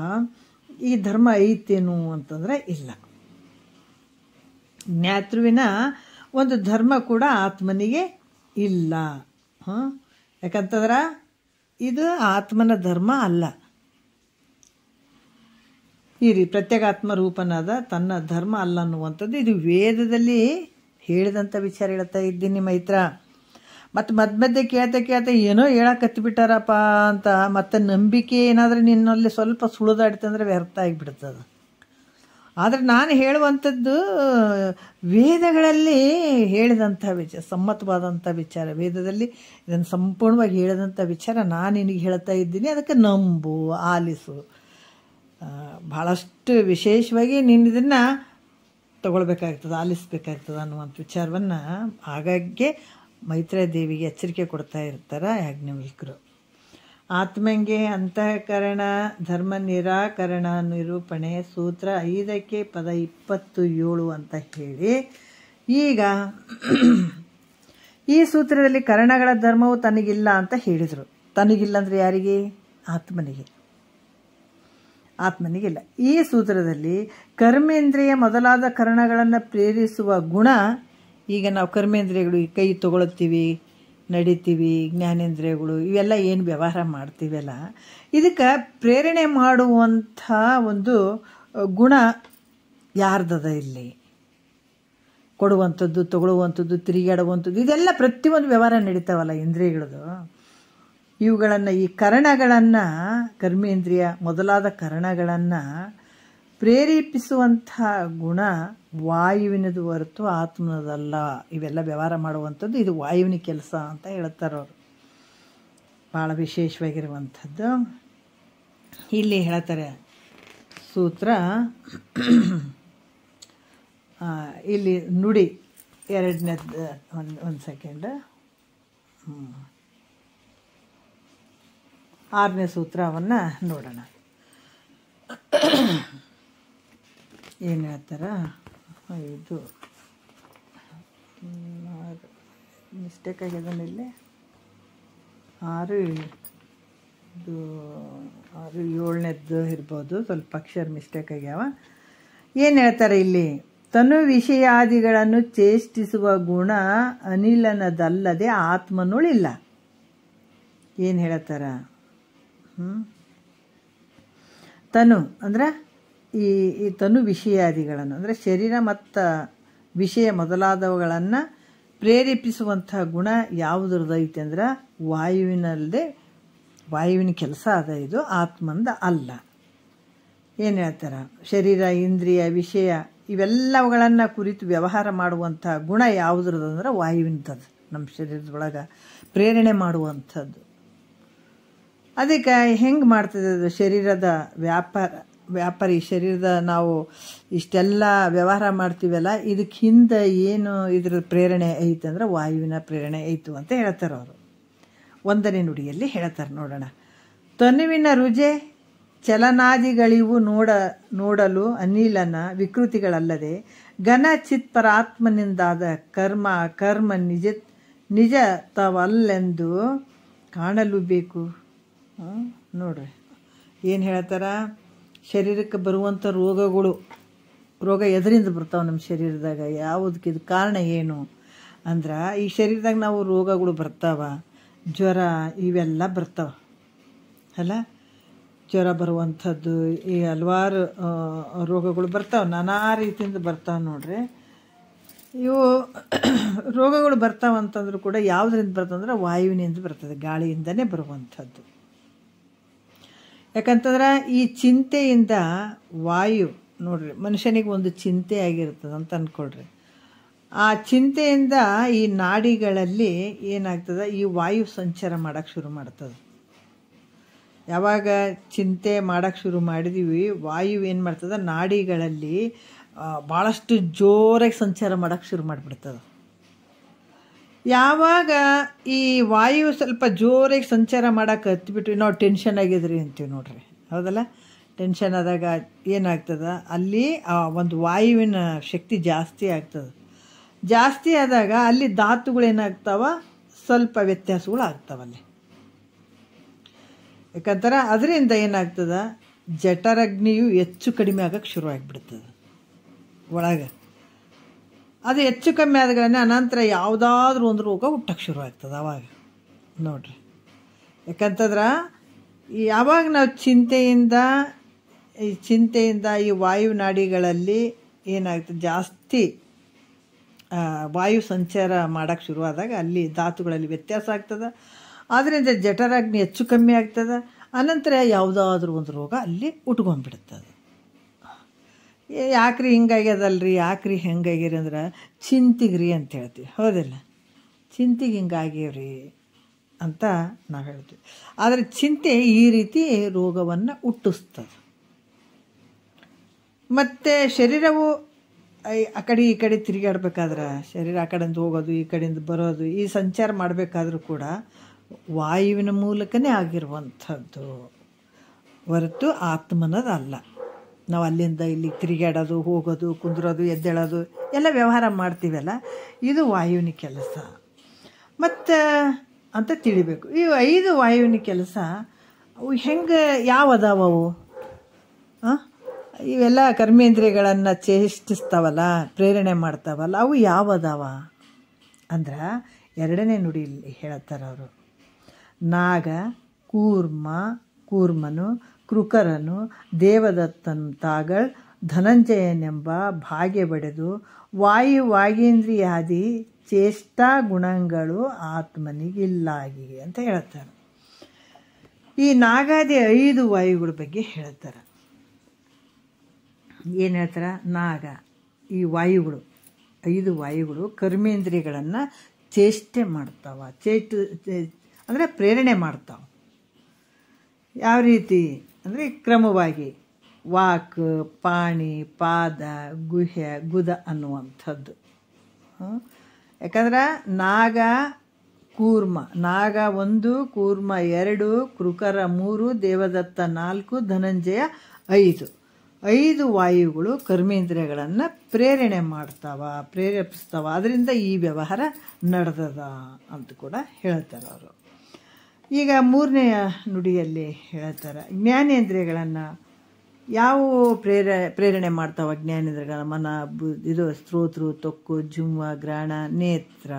ಈ ಧರ್ಮ ಐತೇನು ಅಂತಂದರೆ ಇಲ್ಲ. ಜ್ಞಾತೃವಿನ ಒಂದು ಧರ್ಮ ಕೂಡ ಆತ್ಮನಿಗೆ ಇಲ್ಲ. ಯಾಕಂತಂದ್ರೆ ಇದು ಆತ್ಮನ ಧರ್ಮ ಅಲ್ಲ. ಈ ಪ್ರತ್ಯೇಗಾತ್ಮ ರೂಪನಾದ ತನ್ನ ಧರ್ಮ ಅಲ್ಲ ಅನ್ನುವಂಥದ್ದು ಇದು ವೇದದಲ್ಲಿ ಹೇಳಿದಂಥ ವಿಚಾರ ಹೇಳ್ತಾ ಇದ್ದೀನಿ ಮೈತ್ರ. ಮತ್ತು ಮಧ್ಯೆ ಕೇಳ್ತಾ ಏನೋ ಹೇಳಕತ್ತಿಬಿಟ್ಟಾರಪ್ಪ ಅಂತ ಮತ್ತು ನಂಬಿಕೆ ಏನಾದರೂ ನಿನ್ನಲ್ಲಿ ಸ್ವಲ್ಪ ಸುಳಿದಾಡ್ತಂದ್ರೆ ವ್ಯರ್ಥ ಆಗಿಬಿಡ್ತದೆ. ಆದರೆ ನಾನು ಹೇಳುವಂಥದ್ದು ವೇದಗಳಲ್ಲಿ ಹೇಳಿದಂಥ ವಿಚಾರ, ಸಮ್ಮತವಾದಂಥ ವಿಚಾರ, ವೇದದಲ್ಲಿ ಇದನ್ನು ಸಂಪೂರ್ಣವಾಗಿ ಹೇಳಿದಂಥ ವಿಚಾರ ನಾನು ನಿನಗೆ ಹೇಳ್ತಾ ಇದ್ದೀನಿ. ಅದಕ್ಕೆ ನಂಬು, ಆಲಿಸು. ಭಾಳಷ್ಟು ವಿಶೇಷವಾಗಿ ನೀನು ಇದನ್ನು ತಗೊಳ್ಬೇಕಾಗ್ತದೆ, ಆಲಿಸಬೇಕಾಗ್ತದೆ ಅನ್ನುವಂಥ ವಿಚಾರವನ್ನು ಆಗಾಗ್ಗೆ ಮೈತ್ರಾದೇವಿಗೆ ಎಚ್ಚರಿಕೆ ಕೊಡ್ತಾ ಇರ್ತಾರೆ ಯಾಜ್ಞವಲ್ಕ್ಯರು. ಆತ್ಮಂಗೆ ಅಂತಃಕರಣ ಧರ್ಮ ನಿರಾಕರಣ ನಿರೂಪಣೆ ಸೂತ್ರ 5ಕ್ಕೆ ಪದ 27 ಅಂತ ಹೇಳಿ, ಈಗ ಈ ಸೂತ್ರದಲ್ಲಿ ಕರಣಗಳ ಧರ್ಮವು ತನಗಿಲ್ಲ ಅಂತ ಹೇಳಿದರು. ತನಗಿಲ್ಲ ಅಂದರೆ ಯಾರಿಗೆ? ಆತ್ಮನಿಗಿಲ್ಲ. ಈ ಸೂತ್ರದಲ್ಲಿ ಕರ್ಮೇಂದ್ರಿಯ ಮೊದಲಾದ ಕರಣಗಳನ್ನು ಪ್ರೇರಿಸುವ ಗುಣ, ಈಗ ನಾವು ಕರ್ಮೇಂದ್ರಿಯಗಳು ಈ ಕೈ ತಗೊಳ್ತೀವಿ, ನಡಿತೀವಿ, ಜ್ಞಾನೇಂದ್ರಿಯಗಳು ಇವೆಲ್ಲ ಏನು ವ್ಯವಹಾರ ಮಾಡ್ತೀವಲ್ಲ, ಇದಕ್ಕೆ ಪ್ರೇರಣೆ ಮಾಡುವಂಥ ಒಂದು ಗುಣ ಯಾರ್ದದ ಇಲ್ಲಿ? ಕೊಡುವಂಥದ್ದು, ತಗೊಳ್ಳುವಂಥದ್ದು, ತಿರುಗಾಡುವಂಥದ್ದು, ಇದೆಲ್ಲ ಪ್ರತಿಯೊಂದು ವ್ಯವಹಾರ ನಡೀತಾವಲ್ಲ ಇಂದ್ರಿಯಗಳದು. ಇವುಗಳನ್ನು, ಈ ಕರಣಗಳನ್ನು, ಕರ್ಮೇಂದ್ರಿಯ ಮೊದಲಾದ ಕರಣಗಳನ್ನು ಪ್ರೇರೇಪಿಸುವಂಥ ಗುಣ ವಾಯುವಿನದು ಹೊರತು ಆತ್ಮನದಲ್ಲ. ಇವೆಲ್ಲ ವ್ಯವಹಾರ ಮಾಡುವಂಥದ್ದು ಇದು ವಾಯುವಿನ ಕೆಲಸ ಅಂತ ಹೇಳ್ತಾರೆ ಅವರು. ಭಾಳ ವಿಶೇಷವಾಗಿರುವಂಥದ್ದು ಇಲ್ಲಿ ಹೇಳ್ತಾರೆ ಸೂತ್ರ. ಇಲ್ಲಿ ನುಡಿ 2ನೇದ್ದು ಒಂದು ಸೆಕೆಂಡ್, 6ನೇ ಸೂತ್ರವನ್ನು ನೋಡೋಣ. ಏನು ಹೇಳ್ತಾರ? ಇದು ಮಿಸ್ಟೇಕ್ ಆಗ್ಯದನ್ನ ಇಲ್ಲಿ 6 7ನೇದ್ದು ಇರ್ಬೋದು, ಸ್ವಲ್ಪ ಅಕ್ಷರ ಮಿಸ್ಟೇಕ್ ಆಗ್ಯಾವ. ಏನು ಹೇಳ್ತಾರೆ ಇಲ್ಲಿ? ತನು ವಿಷಯಾದಿಗಳನ್ನು ಚೇಷ್ಟಿಸುವ ಗುಣ ಅನಿಲನದಲ್ಲದೆ ಆತ್ಮನೊಳಿಲ್ಲ. ಏನು ಹೇಳ್ತಾರ? ತನು ಅಂದ್ರೆ ಈ ತನು ವಿಷಯಾದಿಗಳನ್ನು ಅಂದರೆ ಶರೀರ ಮತ್ತು ವಿಷಯ ಮೊದಲಾದವುಗಳನ್ನು ಪ್ರೇರೇಪಿಸುವಂಥ ಗುಣ ಯಾವುದ್ರದೈತೆ ಅಂದ್ರೆ ವಾಯುವಿನಲ್ಲದೆ, ವಾಯುವಿನ ಕೆಲಸ ಅದ, ಇದು ಆತ್ಮಂದ ಅಲ್ಲ. ಏನು ಹೇಳ್ತಾರೆ, ಶರೀರ, ಇಂದ್ರಿಯ, ವಿಷಯ ಇವೆಲ್ಲವುಗಳನ್ನು ಕುರಿತು ವ್ಯವಹಾರ ಮಾಡುವಂಥ ಗುಣ ಯಾವುದ್ರದ್ದು ಅಂದ್ರೆ ವಾಯುವಿನದ್ದು, ನಮ್ಮ ಶರೀರದೊಳಗೆ ಪ್ರೇರಣೆ ಮಾಡುವಂಥದ್ದು. ಅದಕ್ಕೆ ಹೆಂಗೆ ಮಾಡ್ತದೆ ಅದು ಶರೀರದ ವ್ಯಾಪಾರಿ ಶರೀರದ ನಾವು ಇಷ್ಟೆಲ್ಲ ವ್ಯವಹಾರ ಮಾಡ್ತೀವಲ್ಲ, ಇದಕ್ಕೆ ಹಿಂದೆ ಏನು ಇದ್ರ ಪ್ರೇರಣೆ ಐತೆ ಅಂದ್ರೆ ವಾಯುವಿನ ಪ್ರೇರಣೆ ಐತು ಅಂತ ಹೇಳ್ತಾರೆ ಅವರು. 1ನೇ ನುಡಿಯಲ್ಲಿ ಹೇಳ್ತಾರೆ ನೋಡೋಣ. ತನುವಿನ ರುಜೆ ಚಲನಾದಿಗಳಿವು ನೋಡಲು ಅನಿಲನ ವಿಕೃತಿಗಳಲ್ಲದೆ ಘನ ಚಿತ್ಪರಾತ್ಮನಿಂದಾದ ಕರ್ಮ ನಿಜ ತವಲ್ಲೆಂದು ಕಾಣಲು ಬೇಕು. ನೋಡ್ರಿ ಏನು ಹೇಳ್ತಾರ, ಶರೀರಕ್ಕೆ ಬರುವಂಥ ರೋಗ ಎದರಿಂದ ಬರ್ತಾವೆ ನಮ್ಮ ಶರೀರದಾಗ, ಯಾವುದಕ್ಕೆ ಇದು ಕಾರಣ ಏನು ಅಂದ್ರೆ ಈ ಶರೀರದಾಗ ನಾವು ರೋಗಗಳು ಬರ್ತಾವ, ಜ್ವರ ಇವೆಲ್ಲ ಬರ್ತಾವ ಅಲ್ಲ. ಜ್ವರ ಬರುವಂಥದ್ದು, ಈ ಹಲವಾರು ರೋಗಗಳು ಬರ್ತಾವೆ, ನಾನಾ ರೀತಿಯಿಂದ ಬರ್ತಾವೆ ನೋಡ್ರಿ. ಇವು ರೋಗಗಳು ಬರ್ತಾವಂತಂದ್ರೂ ಕೂಡ ಯಾವುದರಿಂದ ಬರ್ತಂದ್ರೆ ವಾಯುವಿನಿಂದ ಬರ್ತದೆ, ಗಾಳಿಯಿಂದನೇ ಬರುವಂಥದ್ದು. ಯಾಕಂತಂದ್ರೆ ಈ ಚಿಂತೆಯಿಂದ ವಾಯು ನೋಡ್ರಿ, ಮನುಷ್ಯನಿಗೆ ಒಂದು ಚಿಂತೆ ಆಗಿರ್ತದೆ ಅಂತ ಅಂದ್ಕೊಳ್ರಿ. ಆ ಚಿಂತೆಯಿಂದ ಈ ನಾಡಿಗಳಲ್ಲಿ ಏನಾಗ್ತದೆ, ಈ ವಾಯು ಸಂಚಾರ ಮಾಡೋಕ್ಕೆ ಶುರು ಮಾಡ್ತದೆ. ಯಾವಾಗ ಚಿಂತೆ ಮಾಡೋಕ್ಕೆ ಶುರು ಮಾಡಿದೀವಿ, ವಾಯು ಏನು ಮಾಡ್ತದೆ, ನಾಡಿಗಳಲ್ಲಿ ಭಾಳಷ್ಟು ಜೋರಾಗಿ ಸಂಚಾರ ಮಾಡೋಕ್ಕೆ ಶುರು ಮಾಡಿಬಿಡ್ತದೆ. ಯಾವಾಗ ಈ ವಾಯು ಸ್ವಲ್ಪ ಜೋರಾಗಿ ಸಂಚಾರ ಮಾಡೋಕೆ ಹತ್ಬಿಟ್ವಿ, ನಾವು ಟೆನ್ಷನ್ ಆಗಿದ್ರಿ ಅಂತೀವಿ ನೋಡ್ರಿ, ಹೌದಲ್ಲ. ಟೆನ್ಷನ್ ಆದಾಗ ಏನಾಗ್ತದೆ, ಅಲ್ಲಿ ಒಂದು ವಾಯುವಿನ ಶಕ್ತಿ ಜಾಸ್ತಿ ಆಗ್ತದೆ. ಜಾಸ್ತಿ ಆದಾಗ ಅಲ್ಲಿ ಧಾತುಗಳೇನಾಗ್ತಾವ, ಸ್ವಲ್ಪ ವ್ಯತ್ಯಾಸಗಳು ಆಗ್ತಾವಲ್ಲಿ. ಯಾಕಂದ್ರೆ ಅದರಿಂದ ಏನಾಗ್ತದೆ, ಜಠರಗ್ನಿಯು ಹೆಚ್ಚು ಕಡಿಮೆ ಆಗೋಕ್ಕೆ ಶುರು ಆಗಿಬಿಡ್ತದೆ ಒಳಗೆ. ಅದು ಹೆಚ್ಚು ಕಮ್ಮಿ ಆದಗಳನ್ನ ಅನಂತರ ಯಾವುದಾದ್ರೂ ಒಂದು ರೋಗ ಹುಟ್ಟಕ್ಕೆ ಶುರು ಆಗ್ತದೆ ಅವಾಗ ನೋಡ್ರಿ. ಯಾಕಂತಂದ್ರೆ ಯಾವಾಗ ನಾವು ಚಿಂತೆಯಿಂದ ಈ ವಾಯು ನಾಡಿಗಳಲ್ಲಿ ಏನಾಗ್ತದೆ, ಜಾಸ್ತಿ ವಾಯು ಸಂಚಾರ ಮಾಡೋಕ್ಕೆ ಶುರುವಾದಾಗ ಅಲ್ಲಿ ಧಾತುಗಳಲ್ಲಿ ವ್ಯತ್ಯಾಸ ಆಗ್ತದೆ. ಆದ್ದರಿಂದ ಜಠರಾಗ್ನಿ ಹೆಚ್ಚು ಕಮ್ಮಿ ಆಗ್ತದೆ. ಅನಂತರ ಯಾವುದಾದ್ರೂ ಒಂದು ರೋಗ ಅಲ್ಲಿ ಉಟ್ಕೊಂಡ್ಬಿಡ್ತದೆ. ಯಾಕ್ರಿ ಹಿಂಗಾಗ್ಯದಲ್ರಿ, ಯಾಕ್ರಿ ಹೆಂಗಾಗ್ಯರಿ ಅಂದ್ರೆ ಚಿಂತಿಗ್ರಿ ಅಂತ ಹೇಳ್ತೀವಿ, ಹೌದಿಲ್ಲ. ಚಿಂತೆಗೆ ಹಿಂಗಾಗ್ಯವ್ರಿ ಅಂತ ನಾವು ಹೇಳ್ತೀವಿ. ಆದರೆ ಚಿಂತೆ ಈ ರೀತಿ ರೋಗವನ್ನು ಹುಟ್ಟಿಸ್ತದೆ. ಮತ್ತು ಶರೀರವು ಆ ಕಡೆ ಈ ಕಡೆ ತಿರುಗಾಡ್ಬೇಕಾದ್ರೆ, ಶರೀರ ಆ ಕಡೆಯಿಂದ ಹೋಗೋದು ಈ ಕಡೆಯಿಂದ ಬರೋದು, ಈ ಸಂಚಾರ ಮಾಡಬೇಕಾದ್ರೂ ಕೂಡ ವಾಯುವಿನ ಮೂಲಕನೇ ಆಗಿರುವಂಥದ್ದು ಹೊರತು ಆತ್ಮನದಲ್ಲ. ನಾವು ಅಲ್ಲಿಂದ ಇಲ್ಲಿ ತಿರುಗಾಡೋದು, ಹೋಗೋದು, ಕುಂದ್ರೋದು, ಎದ್ದೇಳೋದು ಎಲ್ಲ ವ್ಯವಹಾರ ಮಾಡ್ತೀವಲ್ಲ, ಇದು ವಾಯುವಿನ ಕೆಲಸ ಮತ್ತು ಅಂತ ತಿಳಿಬೇಕು. ಈ 5 ವಾಯುವಿನ ಕೆಲಸ ಅವು ಹೆಂಗೆ ಯಾವದಾವವು? ಇವೆಲ್ಲ ಕರ್ಮೇಂದ್ರಿಯಗಳನ್ನು ಚೇಷ್ಟಿಸ್ತಾವಲ್ಲ, ಪ್ರೇರಣೆ ಮಾಡ್ತಾವಲ್ಲ, ಅವು ಯಾವದಾವ ಅಂದ್ರೆ 2ನೇ ನುಡಿಯಲ್ಲಿ ಹೇಳ್ತಾರೆ ಅವರು. ನಾಗ ಕೂರ್ಮನು ಕೃಕರನು ದೇವದತ್ತನು ತಾಗಳ್ ಧನಂಜಯನೆಂಬ ಭಾಗ್ಯ ಬಡೆದು ವಾಗೇಂದ್ರಿಯಾದಿ ಚೇಷ್ಟಾ ಗುಣಗಳು ಆತ್ಮನಿಗಿಲ್ಲಾಗಿ ಅಂತ ಹೇಳ್ತಾರೆ. ಈ ನಾಗಾದಿ 5 ವಾಯುಗಳ ಬಗ್ಗೆ ಹೇಳ್ತಾರೆ. ಏನು ಹೇಳ್ತಾರೆ, ನಾಗ ಈ ವಾಯುಗಳು 5 ವಾಯುಗಳು ಕರ್ಮೇಂದ್ರಿಯಗಳನ್ನು ಚೇಷ್ಟೆ ಮಾಡ್ತಾವ. ಅಂದರೆ ಪ್ರೇರಣೆ ಮಾಡ್ತಾವೆ. ಯಾವ ರೀತಿ ಅಂದರೆ ಕ್ರಮವಾಗಿ ವಾಕ್, ಪಾಣಿ, ಪಾದ, ಗುದ ಅನ್ನುವಂಥದ್ದು. ಯಾಕಂದ್ರೆ ನಾಗ 1, ಕೂರ್ಮ 2, ಕೃಕರ 3, ದೇವದತ್ತ 4, ಧನಂಜಯ 5 ವಾಯುಗಳು ಕರ್ಮೇಂದ್ರಿಯಗಳನ್ನು ಪ್ರೇರೇಪಿಸ್ತಾವ. ಅದರಿಂದ ಈ ವ್ಯವಹಾರ ನಡೆದದ ಅಂತ ಕೂಡ ಹೇಳ್ತಾರೆ ಅವರು. ಈಗ 3ನೆಯ ನುಡಿಯಲ್ಲಿ ಹೇಳ್ತಾರೆ, ಜ್ಞಾನೇಂದ್ರಿಯಗಳನ್ನು ಯಾವ ಪ್ರೇರಣೆ ಮಾಡ್ತಾವ? ಜ್ಞಾನೇಂದ್ರಿಯಗಳ ಮನ, ಇದು ಸ್ತೋತ್ರ, ತೊಕ್ಕು, ಜುಮ್ವ, ಗ್ರಹಣ, ನೇತ್ರ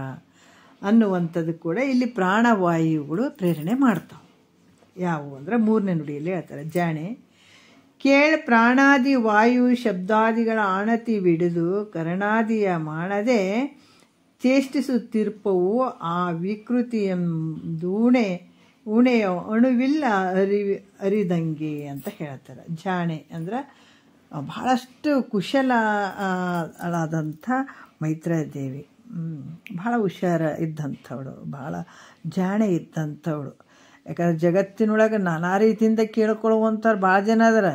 ಅನ್ನುವಂಥದ್ದು ಕೂಡ ಇಲ್ಲಿ ಪ್ರಾಣವಾಯುಗಳು ಪ್ರೇರಣೆ ಮಾಡ್ತಾವೆ. ಯಾವುವು ಅಂದರೆ 3ನೇ ನುಡಿಯಲ್ಲಿ ಹೇಳ್ತಾರೆ, ಜಾಣೆ ಕೇಳ ಪ್ರಾಣಾದಿ ವಾಯು ಶಬ್ದಾದಿಗಳ ಆಣತಿ ಬಿಡಿದು ಕರಣಾದಿಯ ಮಾಡದೆ ಚೇಷ್ಟಿಸುತ್ತಿರ್ಪವು ಆ ವಿಕೃತಿಯೆಂದೂಣೆ ಉಣೆಯ ಅಣುವಿಲ್ಲ ಅರಿದಂಗೆ ಅಂತ ಹೇಳ್ತಾರೆ. ಜಾಣೆ ಅಂದ್ರೆ ಬಹಳಷ್ಟು ಕುಶಲ ಆದಂಥ ಮೈತ್ರಾದೇವಿ ಭಾಳ ಹುಷಾರ ಇದ್ದಂಥವಳು, ಭಾಳ ಜಾಣೆ ಇದ್ದಂಥವಳು. ಯಾಕಂದ್ರೆ ಜಗತ್ತಿನೊಳಗೆ ನಾನಾ ರೀತಿಯಿಂದ ಕೇಳ್ಕೊಳ್ಳುವಂಥವ್ರು ಭಾಳ ಜನ ಅದಾರ.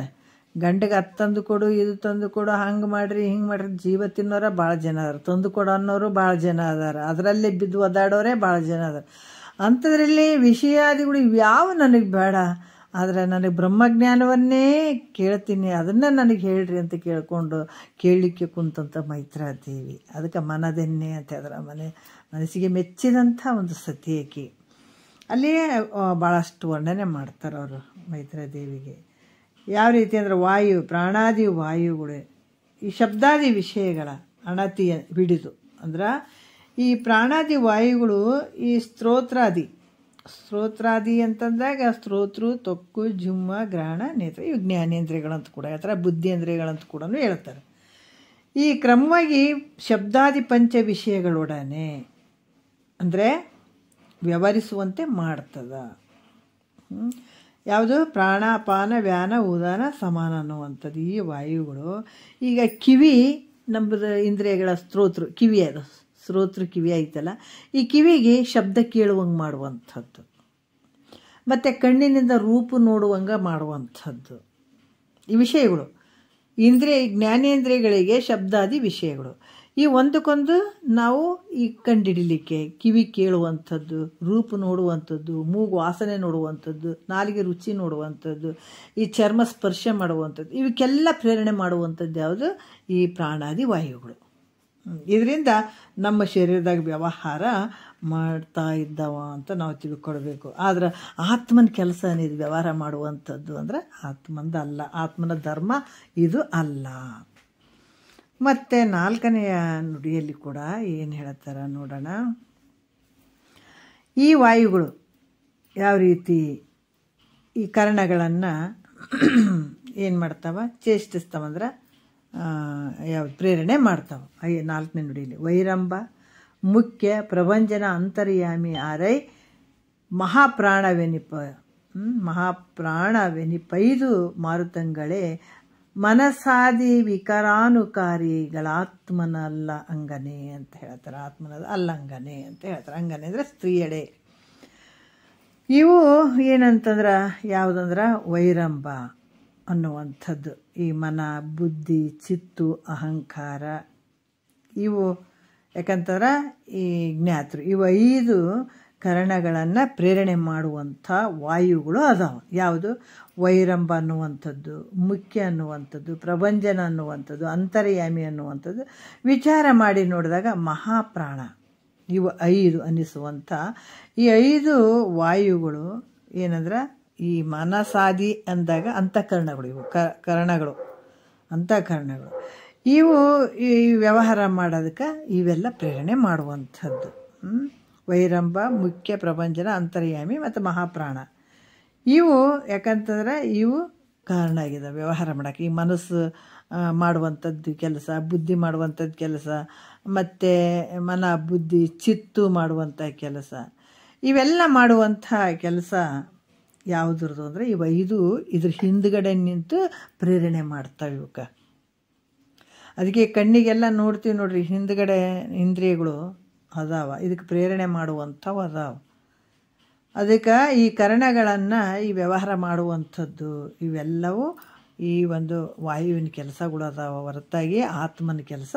ಗಂಡಿಗೆ ಅದು ತಂದು ಕೊಡು, ಇದು ತಂದು ಕೊಡು, ಹಂಗೆ ಮಾಡಿರಿ ಹಿಂಗೆ ಮಾಡಿರಿ ಜೀವ ತಿನ್ನೋರ ಭಾಳ ಜನ ಅದಾರ, ತಂದು ಕೊಡು ಅನ್ನೋರು ಭಾಳ ಜನ ಅದಾರ, ಅದರಲ್ಲೇ ಬಿದ್ದು ಒದ್ದಾಡೋರೇ ಭಾಳ ಜನ ಅದಾರ. ಅಂಥದ್ರಲ್ಲಿ ವಿಷಯಾದಿಗಳು ಇವ್ಯಾವ ನನಗೆ ಬೇಡ, ಆದರೆ ನನಗೆ ಬ್ರಹ್ಮಜ್ಞಾನವನ್ನೇ ಕೇಳ್ತೀನಿ, ಅದನ್ನು ನನಗೆ ಹೇಳ್ರಿ ಅಂತ ಕೇಳಿಕೊಂಡು ಕೇಳಲಿಕ್ಕೆ ಕುಂತಂಥ ಮೈತ್ರಾದೇವಿ. ಅದಕ್ಕೆ ಮನದೆನ್ನೆ ಅಂತ ಹೇಳಿದ್ರೆ ಮನಸ್ಸಿಗೆ ಮೆಚ್ಚಿದಂಥ ಒಂದು ಸತಿಯಕಿ. ಅಲ್ಲಿಯೇ ಭಾಳಷ್ಟು ವರ್ಣನೆ ಮಾಡ್ತಾರೆ ಅವರು ಮೈತ್ರಾದೇವಿಗೆ. ಯಾವ ರೀತಿ ಅಂದರೆ ವಾಯು, ಪ್ರಾಣಾದಿ ವಾಯುಗಳು, ಈ ಶಬ್ದಾದಿ ವಿಷಯಗಳ ಅಣತಿಯ ಹಿಡಿದು ಅಂದ್ರೆ ಈ ಪ್ರಾಣಾದಿ ವಾಯುಗಳು ಈ ಸ್ತೋತ್ರಾದಿ ಅಂತಂದಾಗ ಸ್ತೋತೃ, ತೊಕ್ಕು, ಜುಮ್ಮ, ಗ್ರಹಣ, ನೇತ್ರ ಇವು ಜ್ಞಾನೇಂದ್ರಿಯಗಳಂತ ಕೂಡ ಹೇಳ್ತಾರೆ, ಬುದ್ಧೇಂದ್ರಿಯಗಳಂತ ಕೂಡ ಹೇಳ್ತಾರೆ. ಈ ಕ್ರಮವಾಗಿ ಶಬ್ದಾದಿ ಪಂಚ ವಿಷಯಗಳೊಡನೆ ಅಂದರೆ ವ್ಯವಹರಿಸುವಂತೆ ಮಾಡ್ತದ. ಯಾವುದು ಪ್ರಾಣಾಪಾನ ವ್ಯಾನ ಉದಾನ ಸಮಾನ ಅನ್ನುವಂಥದ್ದು ಈ ವಾಯುಗಳು. ಈಗ ಕಿವಿ ನಮ್ಮದು ಇಂದ್ರಿಯಗಳ ಕಿವಿ, ಅದು ಕಿವಿ ಐತಲ್ಲ, ಈ ಕಿವಿಗೆ ಶಬ್ದ ಕೇಳುವಂಗೆ ಮಾಡುವಂಥದ್ದು, ಮತ್ತು ಕಣ್ಣಿನಿಂದ ರೂಪ ನೋಡುವಂಗೆ ಮಾಡುವಂಥದ್ದು ಈ ವಿಷಯಗಳು. ಜ್ಞಾನೇಂದ್ರಿಯಗಳಿಗೆ ಶಬ್ದಾದಿ ವಿಷಯಗಳು. ಈ ಒಂದಕ್ಕೊಂದು ನಾವು ಈ ಕಂಡಿಡಿಲಿಕ್ಕೆ ಕಿವಿ ಕೇಳುವಂಥದ್ದು, ರೂಪ ನೋಡುವಂಥದ್ದು, ಮೂಗು ವಾಸನೆ ನೋಡುವಂಥದ್ದು, ನಾಲಿಗೆ ರುಚಿ ನೋಡುವಂಥದ್ದು, ಈ ಚರ್ಮ ಸ್ಪರ್ಶ ಮಾಡುವಂಥದ್ದು, ಇವಕ್ಕೆಲ್ಲ ಪ್ರೇರಣೆ ಮಾಡುವಂಥದ್ದು ಯಾವುದು? ಈ ಪ್ರಾಣಾದಿ ವಾಯುಗಳು. ಇದರಿಂದ ನಮ್ಮ ಶರೀರದಾಗ ವ್ಯವಹಾರ ಮಾಡ್ತಾ ಇದ್ದಾವ ಅಂತ ನಾವು ತಿಳ್ಕೊಳ್ಬೇಕು. ಆದ್ರೆ ಆತ್ಮನ ಕೆಲಸ ಇದು ವ್ಯವಹಾರ ಮಾಡುವಂಥದ್ದು ಅಂದರೆ ಆತ್ಮಂದಲ್ಲ, ಆತ್ಮನ ಧರ್ಮ ಇದು ಅಲ್ಲ. ಮತ್ತು 4ನೆಯ ನುಡಿಯಲ್ಲಿ ಕೂಡ ಏನು ಹೇಳ್ತಾರೆ ನೋಡೋಣ. ಈ ವಾಯುಗಳು ಯಾವ ರೀತಿ ಈ ಕರ್ಣಗಳನ್ನು ಏನು ಮಾಡ್ತಾವ? ಚೇಷ್ಟಿಸ್ತಾವಂದ್ರೆ ಯಾವ್ದು ಪ್ರೇರಣೆ ಮಾಡ್ತಾವೆ. 4ನೇ ನುಡಿಯಲ್ಲಿ ವೈರಂಬ ಮುಖ್ಯ ಪ್ರಭಂಜನ ಅಂತರ್ಯಾಮಿ ಆರೈ ಮಹಾಪ್ರಾಣವೆನಿಪೈದು ಮಾರುತಂಗಳೇ ಮನಸಾದಿ ವಿಕಾರಾನುಕಾರಿಗಳಾತ್ಮನಲ್ಲ ಅಂಗನೆ ಅಂತ ಹೇಳ್ತಾರೆ. ಆತ್ಮನದ ಅಲ್ಲಂಗನೆ ಅಂತ ಹೇಳ್ತಾರೆ. ಅಂಗನೆ ಅಂದರೆ ಸ್ತ್ರೀಯಡೆ. ಇವು ಏನಂತಂದ್ರೆ ಯಾವುದಂದ್ರೆ ವೈರಂಬ ಅನ್ನುವಂಥದ್ದು ಈ ಮನ, ಬುದ್ಧಿ, ಚಿತ್ತು, ಅಹಂಕಾರ ಇವು ಯಾಕಂತಂದ್ರೆ ಈ ಜ್ಞಾತೃ ಇವು 5 ಕರಣಗಳನ್ನು ಪ್ರೇರಣೆ ಮಾಡುವಂಥ ವಾಯುಗಳು ಅದಾವೆ. ಯಾವುದು? ವೈರಂಬ ಅನ್ನುವಂಥದ್ದು, ಮುಖ್ಯ ಅನ್ನುವಂಥದ್ದು, ಪ್ರಭಂಜನ ಅನ್ನುವಂಥದ್ದು, ಅಂತರ್ಯಾಮಿ ಅನ್ನುವಂಥದ್ದು. ವಿಚಾರ ಮಾಡಿ ನೋಡಿದಾಗ ಮಹಾಪ್ರಾಣ ಇವು 5 ಅನ್ನಿಸುವಂಥ ಈ 5 ವಾಯುಗಳು ಏನಂದ್ರೆ ಈ ಮನಸಾದಿ ಅಂದಾಗ ಅಂತಃಕರಣಗಳು, ಇವು ಕರಣಗಳು, ಅಂತಃಕರಣಗಳು ಇವು ಈ ವ್ಯವಹಾರ ಮಾಡೋದಕ್ಕೆ ಇವೆಲ್ಲ ಪ್ರೇರಣೆ ಮಾಡುವಂಥದ್ದು. ವೈರಂಬ, ಮುಖ್ಯ, ಪ್ರಭಂಜನ, ಅಂತರ್ಯಾಮಿ ಮತ್ತು ಮಹಾಪ್ರಾಣ ಇವು ಯಾಕಂತಂದ್ರೆ ಇವು ಕಾರಣ ಆಗಿದೆ ವ್ಯವಹಾರ ಮಾಡೋಕ್ಕೆ. ಈ ಮನಸ್ಸು ಮಾಡುವಂಥದ್ದು ಕೆಲಸ, ಬುದ್ಧಿ ಮಾಡುವಂಥದ್ದು ಕೆಲಸ, ಮತ್ತು ಮನ, ಬುದ್ಧಿ, ಚಿತ್ತು ಮಾಡುವಂಥ ಕೆಲಸ, ಇವೆಲ್ಲ ಮಾಡುವಂಥ ಕೆಲಸ ಯಾವುದ್ರದ್ದು ಅಂದರೆ ಇವು 5 ಇದ್ರ ಹಿಂದ್ಗಡೆ ನಿಂತು ಪ್ರೇರಣೆ ಮಾಡ್ತಾವೆ ಇವಕ್ಕೆ. ಅದಕ್ಕೆ ಕಣ್ಣಿಗೆಲ್ಲ ನೋಡ್ತೀವಿ ನೋಡ್ರಿ, ಹಿಂದ್ಗಡೆ ಇಂದ್ರಿಯಗಳು ಅದಾವ, ಇದಕ್ಕೆ ಪ್ರೇರಣೆ ಮಾಡುವಂಥವು ಅದಾವ. ಅದಕ್ಕೆ ಈ ಕರಣಗಳನ್ನು ಈ ವ್ಯವಹಾರ ಮಾಡುವಂಥದ್ದು ಇವೆಲ್ಲವೂ ಈ ಒಂದು ವಾಯುವಿನ ಕೆಲಸಗಳು ಅದಾವ ಹೊರತಾಗಿ ಆತ್ಮನ ಕೆಲಸ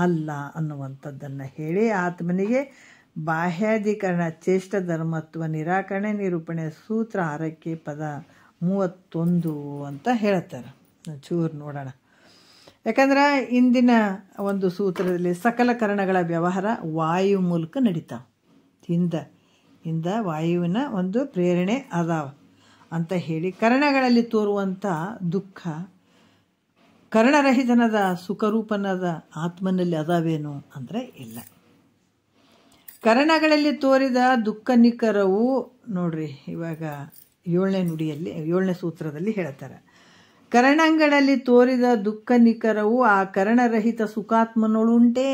ಅಲ್ಲ ಅನ್ನುವಂಥದ್ದನ್ನು ಹೇಳಿ ಆತ್ಮನಿಗೆ ಬಾಹ್ಯಾಧಿಕರಣ ಚೇಷ್ಟ ಧರ್ಮತ್ವ ನಿರಾಕರಣೆ ನಿರೂಪಣೆ ಸೂತ್ರ 6ಕ್ಕೆ ಪದ 31 ಅಂತ ಹೇಳ್ತಾರೆ. ಚೂರು ನೋಡೋಣ. ಯಾಕಂದ್ರೆ ಇಂದಿನ ಒಂದು ಸೂತ್ರದಲ್ಲಿ ಸಕಲ ಕರಣಗಳ ವ್ಯವಹಾರ ವಾಯು ಮೂಲಕ ನಡೀತಾವೆ. ಹಿಂದ ವಾಯುವಿನ ಒಂದು ಪ್ರೇರಣೆ ಅದಾವ ಅಂತ ಹೇಳಿ ಕರಣಗಳಲ್ಲಿ ತೋರುವಂಥ ದುಃಖ ಕರ್ಣರಹಿತನದ ಸುಖರೂಪನದ ಆತ್ಮನಲ್ಲಿ ಅದಾವೇನು ಅಂದರೆ ಇಲ್ಲ. ಕರಣಗಳಲ್ಲಿ ತೋರಿದ ದುಃಖ ನಿಖರವು ನೋಡ್ರಿ, ಇವಾಗ 7ನೇ ನುಡಿಯಲ್ಲಿ 7ನೇ ಸೂತ್ರದಲ್ಲಿ ಹೇಳ್ತಾರೆ. ಕರಣಗಳಲ್ಲಿ ತೋರಿದ ದುಃಖ ನಿಖರವು ಆ ಕರ್ಣರಹಿತ ಸುಖಾತ್ಮನೊಳುಂಟೆ.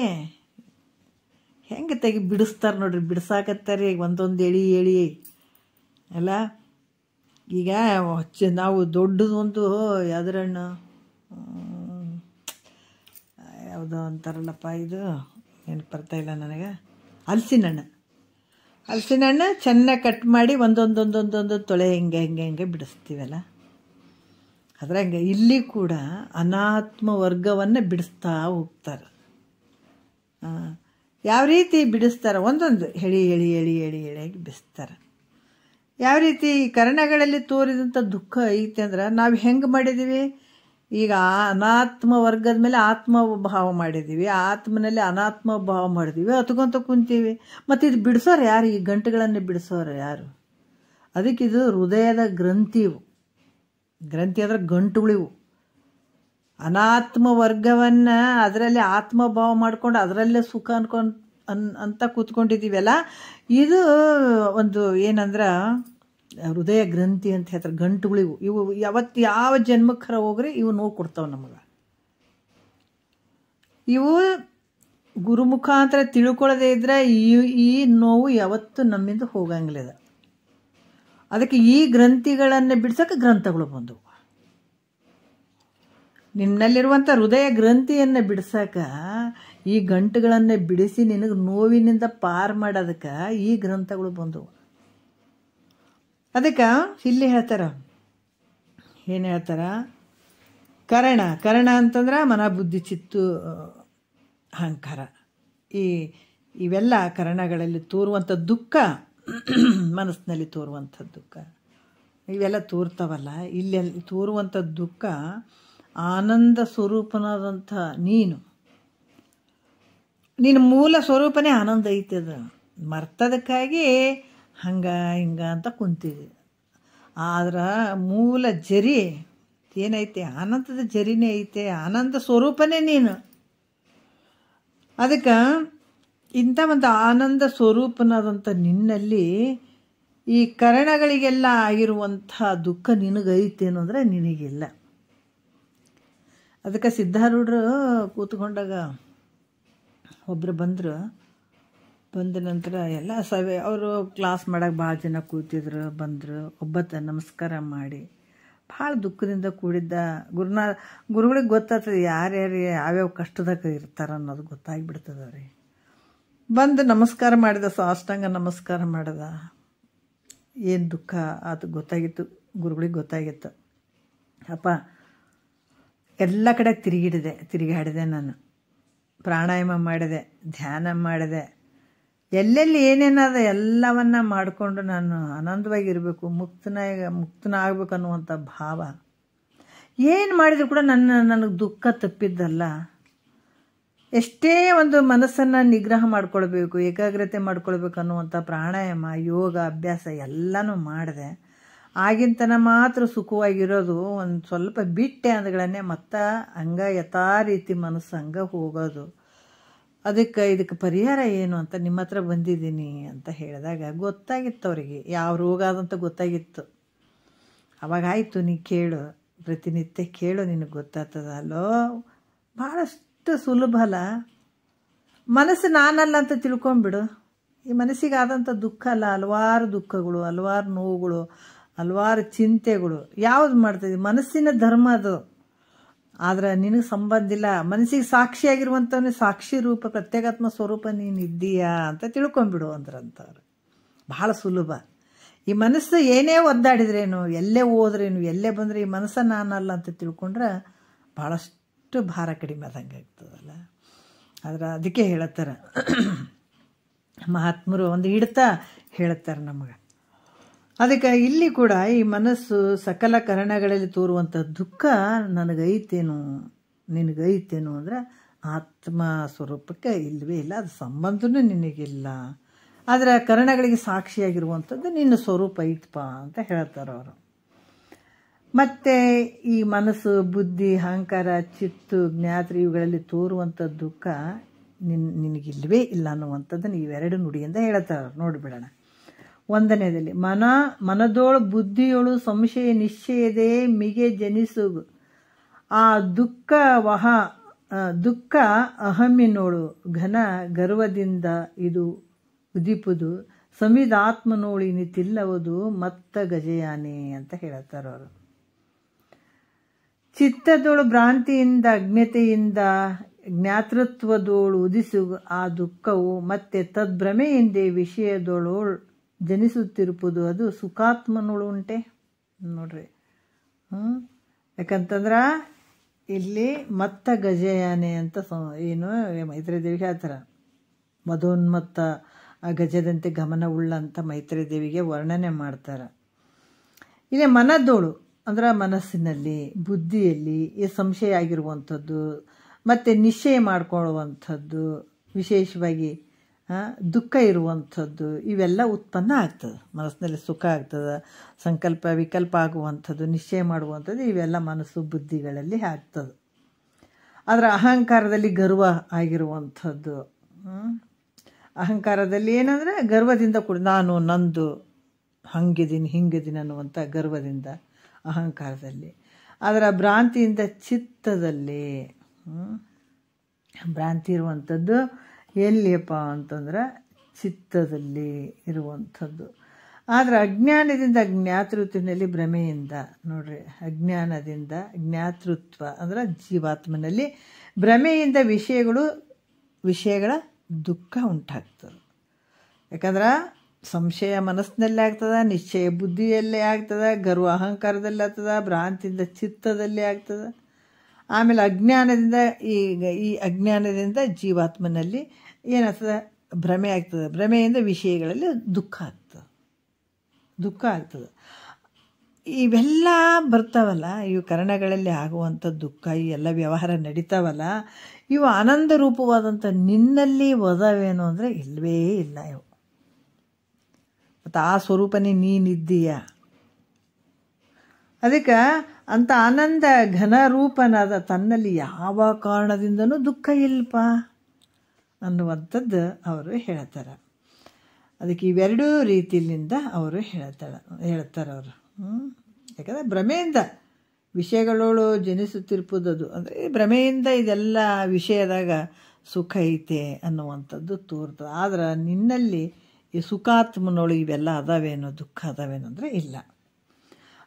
ಹೆಂಗೆ ಬಿಡಿಸ್ತಾರೆ ನೋಡ್ರಿ, ಬಿಡಿಸಾಕತ್ತಾರೆ ಒಂದೊಂದು ಎಳಿ ಅಲ್ಲ. ಈಗ ನಾವು ದೊಡ್ಡದೊಂದು ಯಾವ್ದ್ರ ಹಣ್ಣು ಯಾವುದೋ ಅಂತಾರಲ್ಲಪ್ಪ, ಇದು ನೆನಪು ಬರ್ತಾಯಿಲ್ಲ ನನಗೆ, ಹಲಸಿನ ಹಣ್ಣು ಚೆನ್ನಾಗಿ ಕಟ್ ಮಾಡಿ ಒಂದೊಂದೊಂದೊಂದೊಂದು ತೊಳೆ ಹಿಂಗೆ ಬಿಡಿಸ್ತೀವಲ್ಲ, ಅದ್ರಂಗೆ ಇಲ್ಲಿ ಕೂಡ ಅನಾತ್ಮ ವರ್ಗವನ್ನು ಬಿಡಿಸ್ತಾ ಹೋಗ್ತಾರೆ. ಯಾವ ರೀತಿ ಬಿಡಿಸ್ತಾರೆ, ಒಂದೊಂದು ಎಳೆಯಾಗಿ ಬಿಡಿಸ್ತಾರೆ. ಯಾವ ರೀತಿ ಈ ಕರ್ಣಗಳಲ್ಲಿ ತೋರಿದಂಥ ದುಃಖ ಐತೆ ಅಂದ್ರೆ ನಾವು ಹೆಂಗೆ ಮಾಡಿದ್ದೀವಿ, ಈಗ ಅನಾತ್ಮ ವರ್ಗದ ಮೇಲೆ ಆತ್ಮ ಭಾವ ಮಾಡಿದ್ದೀವಿ, ಆತ್ಮನಲ್ಲಿ ಅನಾತ್ಮ ಭಾವ ಮಾಡಿದ್ದೀವಿ, ಹತ್ಕೊಂತ ಕುಂತೀವಿ. ಮತ್ತು ಇದು ಬಿಡಿಸೋರು ಯಾರು? ಈ ಗಂಟುಗಳನ್ನು ಬಿಡಿಸೋರು ಯಾರು? ಅದಕ್ಕಿದು ಹೃದಯದ ಗ್ರಂಥಿವು. ಗ್ರಂಥಿ ಅಂದರೆ ಗಂಟುಗಳಿವು. ಅನಾತ್ಮ ವರ್ಗವನ್ನು ಅದರಲ್ಲಿ ಆತ್ಮಭಾವ ಮಾಡ್ಕೊಂಡು ಅದರಲ್ಲೇ ಸುಖ ಅಂತ ಕೂತ್ಕೊಂಡಿದ್ದೀವಲ್ಲ, ಇದು ಒಂದು ಏನಂದ್ರೆ ಹೃದಯ ಗ್ರಂಥಿ ಅಂತ ಹೇಳ್ತಾರೆ. ಗಂಟುಗಳಿವು. ಇವು ಯಾವ ಜನ್ಮಕ್ಕರ ಹೋಗ್ರಿ ಇವು ನೋವು ಕೊಡ್ತಾವೆ ನಮಗೆ. ಇವು ಗುರುಮುಖಾಂತರ ತಿಳ್ಕೊಳ್ಳೋದೇ ಇದ್ರೆ ಈ ನೋವು ಯಾವತ್ತೂ ನಮ್ಮಿಂದ ಹೋಗಂಗಿಲ್ಲ. ಅದಕ್ಕೆ ಈ ಗ್ರಂಥಿಗಳನ್ನು ಬಿಡ್ಸೋಕೆ ಗ್ರಂಥಗಳು ಬಂದವು. ನಿನ್ನಲ್ಲಿರುವಂಥ ಹೃದಯ ಗ್ರಂಥಿಯನ್ನು ಬಿಡ್ಸಕ್ಕೆ, ಈ ಗಂಟುಗಳನ್ನು ಬಿಡಿಸಿ ನಿನಗೆ ನೋವಿನಿಂದ ಪಾರು ಮಾಡೋದಕ್ಕೆ ಈ ಗ್ರಂಥಗಳು ಬಂದವು. ಅದಕ್ಕೆ ಇಲ್ಲಿ ಹೇಳ್ತಾರೆ, ಏನು ಹೇಳ್ತಾರೆ, ಕರಣ ಅಂತಂದ್ರೆ ಮನ ಬುದ್ಧಿ ಚಿತ್ತು ಅಹಂಕಾರ. ಇವೆಲ್ಲ ಕರಣಗಳಲ್ಲಿ ತೋರುವಂಥ ದುಃಖ, ಮನಸ್ಸಿನಲ್ಲಿ ತೋರುವಂಥ ದುಃಖ ಇವೆಲ್ಲ ತೋರ್ತಾವಲ್ಲ. ಇಲ್ಲಿ ತೋರುವಂಥ ದುಃಖ ಆನಂದ ಸ್ವರೂಪನಾದಂಥ ನೀನು ಮೂಲ ಸ್ವರೂಪನೇ ಆನಂದ ಐತೆ. ಅದು ಮರ್ತದಕ್ಕಾಗಿ ಹಿಂಗ ಅಂತ ಕುಂತಿದೆ. ಆದ್ರೆ ಮೂಲ ಜರಿ ಏನೈತೆ, ಆನಂದದ ಜರಿನೇ ಐತೆ, ಆನಂದ ಸ್ವರೂಪನೇ ನೀನು. ಅದಕ್ಕೆ ಇಂಥ ಒಂದು ಆನಂದ ಸ್ವರೂಪನಾದಂಥ ನಿನ್ನಲ್ಲಿ ಈ ಕರಣಗಳಿಗೆಲ್ಲ ಆಗಿರುವಂಥ ದುಃಖ ನಿನಗೈತೇನು ಅಂದರೆ ನಿನಗಿಲ್ಲ. ಅದಕ್ಕೆ ಸಿದ್ಧಾರೂಢರು ಕೂತ್ಕೊಂಡಾಗ ಒಬ್ಬರು ಬಂದ ನಂತರ ಎಲ್ಲ ಅವರು ಕ್ಲಾಸ್ ಮಾಡೋಕೆ ಭಾಳ ಜನ ಕೂತಿದ್ರು. ಬಂದರು, ಒಬ್ಬತ್ತ ನಮಸ್ಕಾರ ಮಾಡಿ ಭಾಳ ದುಃಖದಿಂದ ಕೂಡಿದ್ದ ಗುರುಗಳಿಗೆ ಗೊತ್ತಾಗ್ತದೆ ಯಾರ್ಯಾರು ಯಾವ್ಯಾವ ಕಷ್ಟದಾಗ ಇರ್ತಾರೆ ಅನ್ನೋದು ಗೊತ್ತಾಗಿಬಿಡ್ತದೆ ಅವ್ರಿಗೆ. ಬಂದು ನಮಸ್ಕಾರ ಮಾಡಿದ, ಸಾಷ್ಟಾಂಗ ನಮಸ್ಕಾರ ಮಾಡಿದ. ಏನು ದುಃಖ ಅದು ಗೊತ್ತಾಗಿತ್ತು, ಗುರುಗಳಿಗೆ ಗೊತ್ತಾಗಿತ್ತು. ಅಪ್ಪ ಎಲ್ಲ ಕಡೆ ತಿರುಗಾಡಿದೆ ನಾನು, ಪ್ರಾಣಾಯಾಮ ಮಾಡಿದೆ, ಧ್ಯಾನ ಮಾಡಿದೆ, ಎಲ್ಲೆಲ್ಲಿ ಏನೇನದ ಎಲ್ಲವನ್ನ ಮಾಡಿಕೊಂಡು ನಾನು ಆನಂದವಾಗಿರಬೇಕು, ಮುಕ್ತನ ಆಗಬೇಕು ಅನ್ನುವಂಥ ಭಾವ. ಏನು ಮಾಡಿದ್ರು ಕೂಡ ನನಗೆ ದುಃಖ ತಪ್ಪಿದ್ದಲ್ಲ. ಎಷ್ಟೇ ಒಂದು ಮನಸ್ಸನ್ನು ನಿಗ್ರಹ ಮಾಡ್ಕೊಳ್ಬೇಕು, ಏಕಾಗ್ರತೆ ಮಾಡ್ಕೊಳ್ಬೇಕು ಅನ್ನುವಂಥ ಪ್ರಾಣಾಯಾಮ, ಯೋಗ, ಅಭ್ಯಾಸ ಎಲ್ಲನೂ ಮಾಡಿದೆ. ಆಗಿಂತನ ಮಾತ್ರ ಸುಖವಾಗಿರೋದು. ಒಂದು ಸ್ವಲ್ಪ ಬಿಟ್ಟೆ ಅಂದ್ಗಳನ್ನೇ ಮತ್ತೆ ಯಥಾ ರೀತಿ ಮನಸ್ಸು ಹಂಗೆ ಹೋಗೋದು. ಇದಕ್ಕೆ ಪರಿಹಾರ ಏನು ಅಂತ ನಿಮ್ಮ ಹತ್ರ ಬಂದಿದ್ದೀನಿ ಅಂತ ಹೇಳಿದಾಗ ಗೊತ್ತಾಗಿತ್ತು ಅವರಿಗೆ, ಯಾವ ರೋಗ ಅದಂತ ಗೊತ್ತಾಗಿತ್ತು. ಅವಾಗಾಯಿತು, ನೀ ಕೇಳು, ಪ್ರತಿನಿತ್ಯ ಕೇಳು, ನಿನಗೆ ಗೊತ್ತಾಗ್ತದ. ಅಲ್ಲೋ ಭಾಳಷ್ಟು ಸುಲಭ ಅಲ್ಲ. ಮನಸ್ಸು ನಾನಲ್ಲ ಅಂತ ತಿಳ್ಕೊಂಬಿಡು. ಈ ಮನಸ್ಸಿಗಾದಂಥ ದುಃಖ ಅಲ್ಲ, ಹಲವಾರು ದುಃಖಗಳು, ಹಲವಾರು ನೋವುಗಳು, ಹಲವಾರು ಚಿಂತೆಗಳು ಯಾವುದು ಮಾಡ್ತದೆ. ಮನಸ್ಸಿನ ಧರ್ಮ ಅದು. ಆದ್ರೆ ನಿನಗೆ ಸಂಬಂಧ ಇಲ್ಲ. ಮನಸ್ಸಿಗೆ ಸಾಕ್ಷಿಯಾಗಿರುವಂಥವನೇ ಸಾಕ್ಷಿ ರೂಪ, ಪ್ರತ್ಯೇಕಾತ್ಮ ಸ್ವರೂಪ ನೀನು ಇದ್ದೀಯಾ ಅಂತ ತಿಳ್ಕೊಂಬಿಡು ಅಂದ್ರಂಥವ್ರು. ಭಾಳ ಸುಲಭ. ಈ ಮನಸ್ಸು ಏನೇ ಒದ್ದಾಡಿದ್ರೇನು, ಎಲ್ಲೇ ಹೋದ್ರೇನು, ಎಲ್ಲೇ ಬಂದರೆ ಈ ಮನಸ್ಸು ನಾನಲ್ಲ ಅಂತ ತಿಳ್ಕೊಂಡ್ರೆ ಭಾಳಷ್ಟು ಭಾರ ಕಡಿಮೆ ಆದಂಗೆ ಆಗ್ತದಲ್ಲ. ಆದ್ರೆ ಅದಕ್ಕೆ ಹೇಳತ್ತಾರೆ ಮಹಾತ್ಮರು, ಒಂದು ಹಿಡ್ತಾ ಹೇಳ್ತಾರೆ ನಮಗೆ. ಅದಕ್ಕೆ ಇಲ್ಲಿ ಕೂಡ ಈ ಮನಸ್ಸು ಸಕಲ ಕರಣಗಳಲ್ಲಿ ತೋರುವಂಥ ದುಃಖ ನನಗೈತೇನು, ನಿನಗೈತೇನು ಅಂದರೆ ಆತ್ಮ ಸ್ವರೂಪಕ್ಕೆ ಇಲ್ಲವೇ ಇಲ್ಲ, ಅದು ಸಂಬಂಧನೂ ನಿನಗಿಲ್ಲ. ಆದರೆ ಕರಣಗಳಿಗೆ ಸಾಕ್ಷಿಯಾಗಿರುವಂಥದ್ದು ನಿನ್ನ ಸ್ವರೂಪ ಐತಪ್ಪ ಅಂತ ಹೇಳ್ತಾರೆ ಅವರು. ಮತ್ತು ಈ ಮನಸ್ಸು, ಬುದ್ಧಿ, ಅಹಂಕಾರ, ಚಿತ್ತು, ಜ್ಞಾತ್ರಿ ಇವುಗಳಲ್ಲಿ ತೋರುವಂಥ ದುಃಖ ನಿನಗಿಲ್ಲವೇ ಇಲ್ಲ ಅನ್ನುವಂಥದ್ದನ್ನು ಇವೆರಡು ನುಡಿಯಿಂದ ಹೇಳ್ತಾರೆ. ನೋಡಿಬಿಡೋಣ. ಒಂದನೇದಲ್ಲಿ ಮನದೋಳು ಬುದ್ಧಿಯೋಳು ಸಂಶಯ ನಿಶ್ಚಯದೇ ಮಿಗೆ ಜನಿಸುಗು ಆ ದುಃಖ ಅಹಮ್ಮಿನೋಳು ಘನ ಗರ್ವದಿಂದ ಇದು ಉದಿಪುದು ಸಮಿದಾತ್ಮನೋಳಿನಿತಿಲ್ಲವುದು ಮತ್ತ ಗಜಯಾನೆ ಅಂತ ಹೇಳ್ತಾರೆ ಅವರು. ಚಿತ್ತದೋಳು ಭ್ರಾಂತಿಯಿಂದ ಅಜ್ಞತೆಯಿಂದ ಜ್ಞಾತೃತ್ವದೋಳು ಉದಿಸು ಆ ದುಃಖವು ಮತ್ತೆ ತದ್ಭ್ರಮೆಯಿಂದೇ ವಿಷಯದೋಳು ಜನಿಸುತ್ತಿರುವುದು ಅದು ಸುಖಾತ್ಮನೋಳು ಉಂಟೆ ನೋಡ್ರಿ. ಯಾಕಂತಂದ್ರೆ ಇಲ್ಲಿ ಮತ್ತ ಗಜಯಾನೆ ಅಂತ ಏನು ಮೈತ್ರಿ ದೇವಿಗೆ ಹೇಳ್ತಾರೆ. ಮದೋನ್ಮತ್ತ ಗಜದಂತೆ ಗಮನ ಉಳ್ಳಂತ ಮೈತ್ರಿ ದೇವಿಗೆ ವರ್ಣನೆ ಮಾಡ್ತಾರೆ. ಇಲ್ಲಿ ಮನದೋಳು ಅಂದ್ರೆ ಮನಸ್ಸಿನಲ್ಲಿ ಬುದ್ಧಿಯಲ್ಲಿ ಈ ಸಂಶಯ ಆಗಿರುವಂಥದ್ದು ಮತ್ತು ನಿಶ್ಚಯ ಮಾಡ್ಕೊಳ್ಳುವಂಥದ್ದು, ವಿಶೇಷವಾಗಿ ದುಃಖ ಇರುವಂಥದ್ದು ಇವೆಲ್ಲ ಉತ್ಪನ್ನ ಆಗ್ತದೆ. ಮನಸ್ಸಿನಲ್ಲಿ ಸುಖ ಆಗ್ತದೆ, ಸಂಕಲ್ಪ ವಿಕಲ್ಪ ಆಗುವಂಥದ್ದು, ನಿಶ್ಚಯ ಮಾಡುವಂಥದ್ದು ಇವೆಲ್ಲ ಮನಸ್ಸು ಬುದ್ಧಿಗಳಲ್ಲಿ ಆಗ್ತದೆ. ಆದರೆ ಅಹಂಕಾರದಲ್ಲಿ ಗರ್ವ ಆಗಿರುವಂಥದ್ದು, ಅಹಂಕಾರದಲ್ಲಿ ಏನಂದರೆ ಗರ್ವದಿಂದ ಕೂಡ ನಾನು ನಂದು ಹಂಗಿದ್ದೀನಿ ಹಿಂಗಿದ್ದೀನಿ ಅನ್ನುವಂಥ ಗರ್ವದಿಂದ ಅಹಂಕಾರದಲ್ಲಿ. ಅದರ ಭ್ರಾಂತಿಯಿಂದ ಚಿತ್ತದಲ್ಲಿ ಭ್ರಾಂತಿ ಇರುವಂಥದ್ದು ಎಲ್ಲಿಯಪ್ಪ ಅಂತಂದ್ರೆ ಚಿತ್ತದಲ್ಲಿ ಇರುವಂಥದ್ದು. ಆದರೆ ಅಜ್ಞಾನದಿಂದ ಜ್ಞಾತೃತ್ವದಲ್ಲಿ ಭ್ರಮೆಯಿಂದ ನೋಡ್ರಿ, ಅಜ್ಞಾನದಿಂದ ಜ್ಞಾತೃತ್ವ ಅಂದ್ರೆ ಜೀವಾತ್ಮನಲ್ಲಿ ಭ್ರಮೆಯಿಂದ ವಿಷಯಗಳ ದುಃಖ ಉಂಟಾಗ್ತದೆ. ಯಾಕಂದ್ರೆ ಸಂಶಯ ಮನಸ್ಸಿನಲ್ಲೇ ಆಗ್ತದೆ, ನಿಶ್ಚಯ ಬುದ್ಧಿಯಲ್ಲೇ ಆಗ್ತದೆ, ಗರ್ವ ಅಹಂಕಾರದಲ್ಲಿ ಆಗ್ತದೆ, ಭ್ರಾಂತಿಯಿಂದ ಚಿತ್ತದಲ್ಲಿ ಆಗ್ತದೆ. ಆಮೇಲೆ ಅಜ್ಞಾನದಿಂದ ಈ ಅಜ್ಞಾನದಿಂದ ಜೀವಾತ್ಮನಲ್ಲಿ ಏನಾಗ್ತದೆ, ಭ್ರಮೆ ಆಗ್ತದೆ. ಭ್ರಮೆಯಿಂದ ವಿಷಯಗಳಲ್ಲಿ ದುಃಖ ಆಗ್ತದೆ. ಇವೆಲ್ಲ ಬರ್ತಾವಲ್ಲ, ಇವು ಕರಣಗಳಲ್ಲಿ ಆಗುವಂಥ ದುಃಖ, ಈ ಎಲ್ಲ ವ್ಯವಹಾರ ನಡೀತಾವಲ್ಲ, ಇವು ಆನಂದ ರೂಪವಾದಂಥ ನಿನ್ನಲ್ಲಿ ಒದವೇನು ಅಂದರೆ ಇಲ್ಲವೇ ಇಲ್ಲ. ಇವು ಮತ್ತು ಆ ಸ್ವರೂಪನೇ ನೀನಿದ್ದೀಯ. ಅದಕ್ಕೆ ಅಂಥ ಆನಂದ ಘನರೂಪನಾದ ತನ್ನಲ್ಲಿ ಯಾವ ಕಾರಣದಿಂದನೂ ದುಃಖ ಇಲ್ಲಪ್ಪ ಅನ್ನುವಂಥದ್ದು ಅವರು ಹೇಳ್ತಾರೆ. ಅದಕ್ಕೆ ಇವೆರಡೂ ರೀತಿಯಿಂದ ಅವರು ಹೇಳ್ತಾರೆ ಅವರು. ಯಾಕಂದರೆ ಭ್ರಮೆಯಿಂದ ವಿಷಯಗಳೋಳು ಜನಿಸುತ್ತಿರ್ಪುದದು ಅಂದರೆ ಭ್ರಮೆಯಿಂದ ಇದೆಲ್ಲ ವಿಷಯದಾಗ ಸುಖ ಐತೆ ಅನ್ನುವಂಥದ್ದು ತೋರ್ತದೆ. ಆದ್ರೆ ನಿನ್ನಲ್ಲಿ ಈ ಸುಖಾತ್ಮನೋಳು ಇವೆಲ್ಲ ಅದಾವೇನೋ, ದುಃಖ ಅದಾವೇನೋ ಅಂದರೆ ಇಲ್ಲ.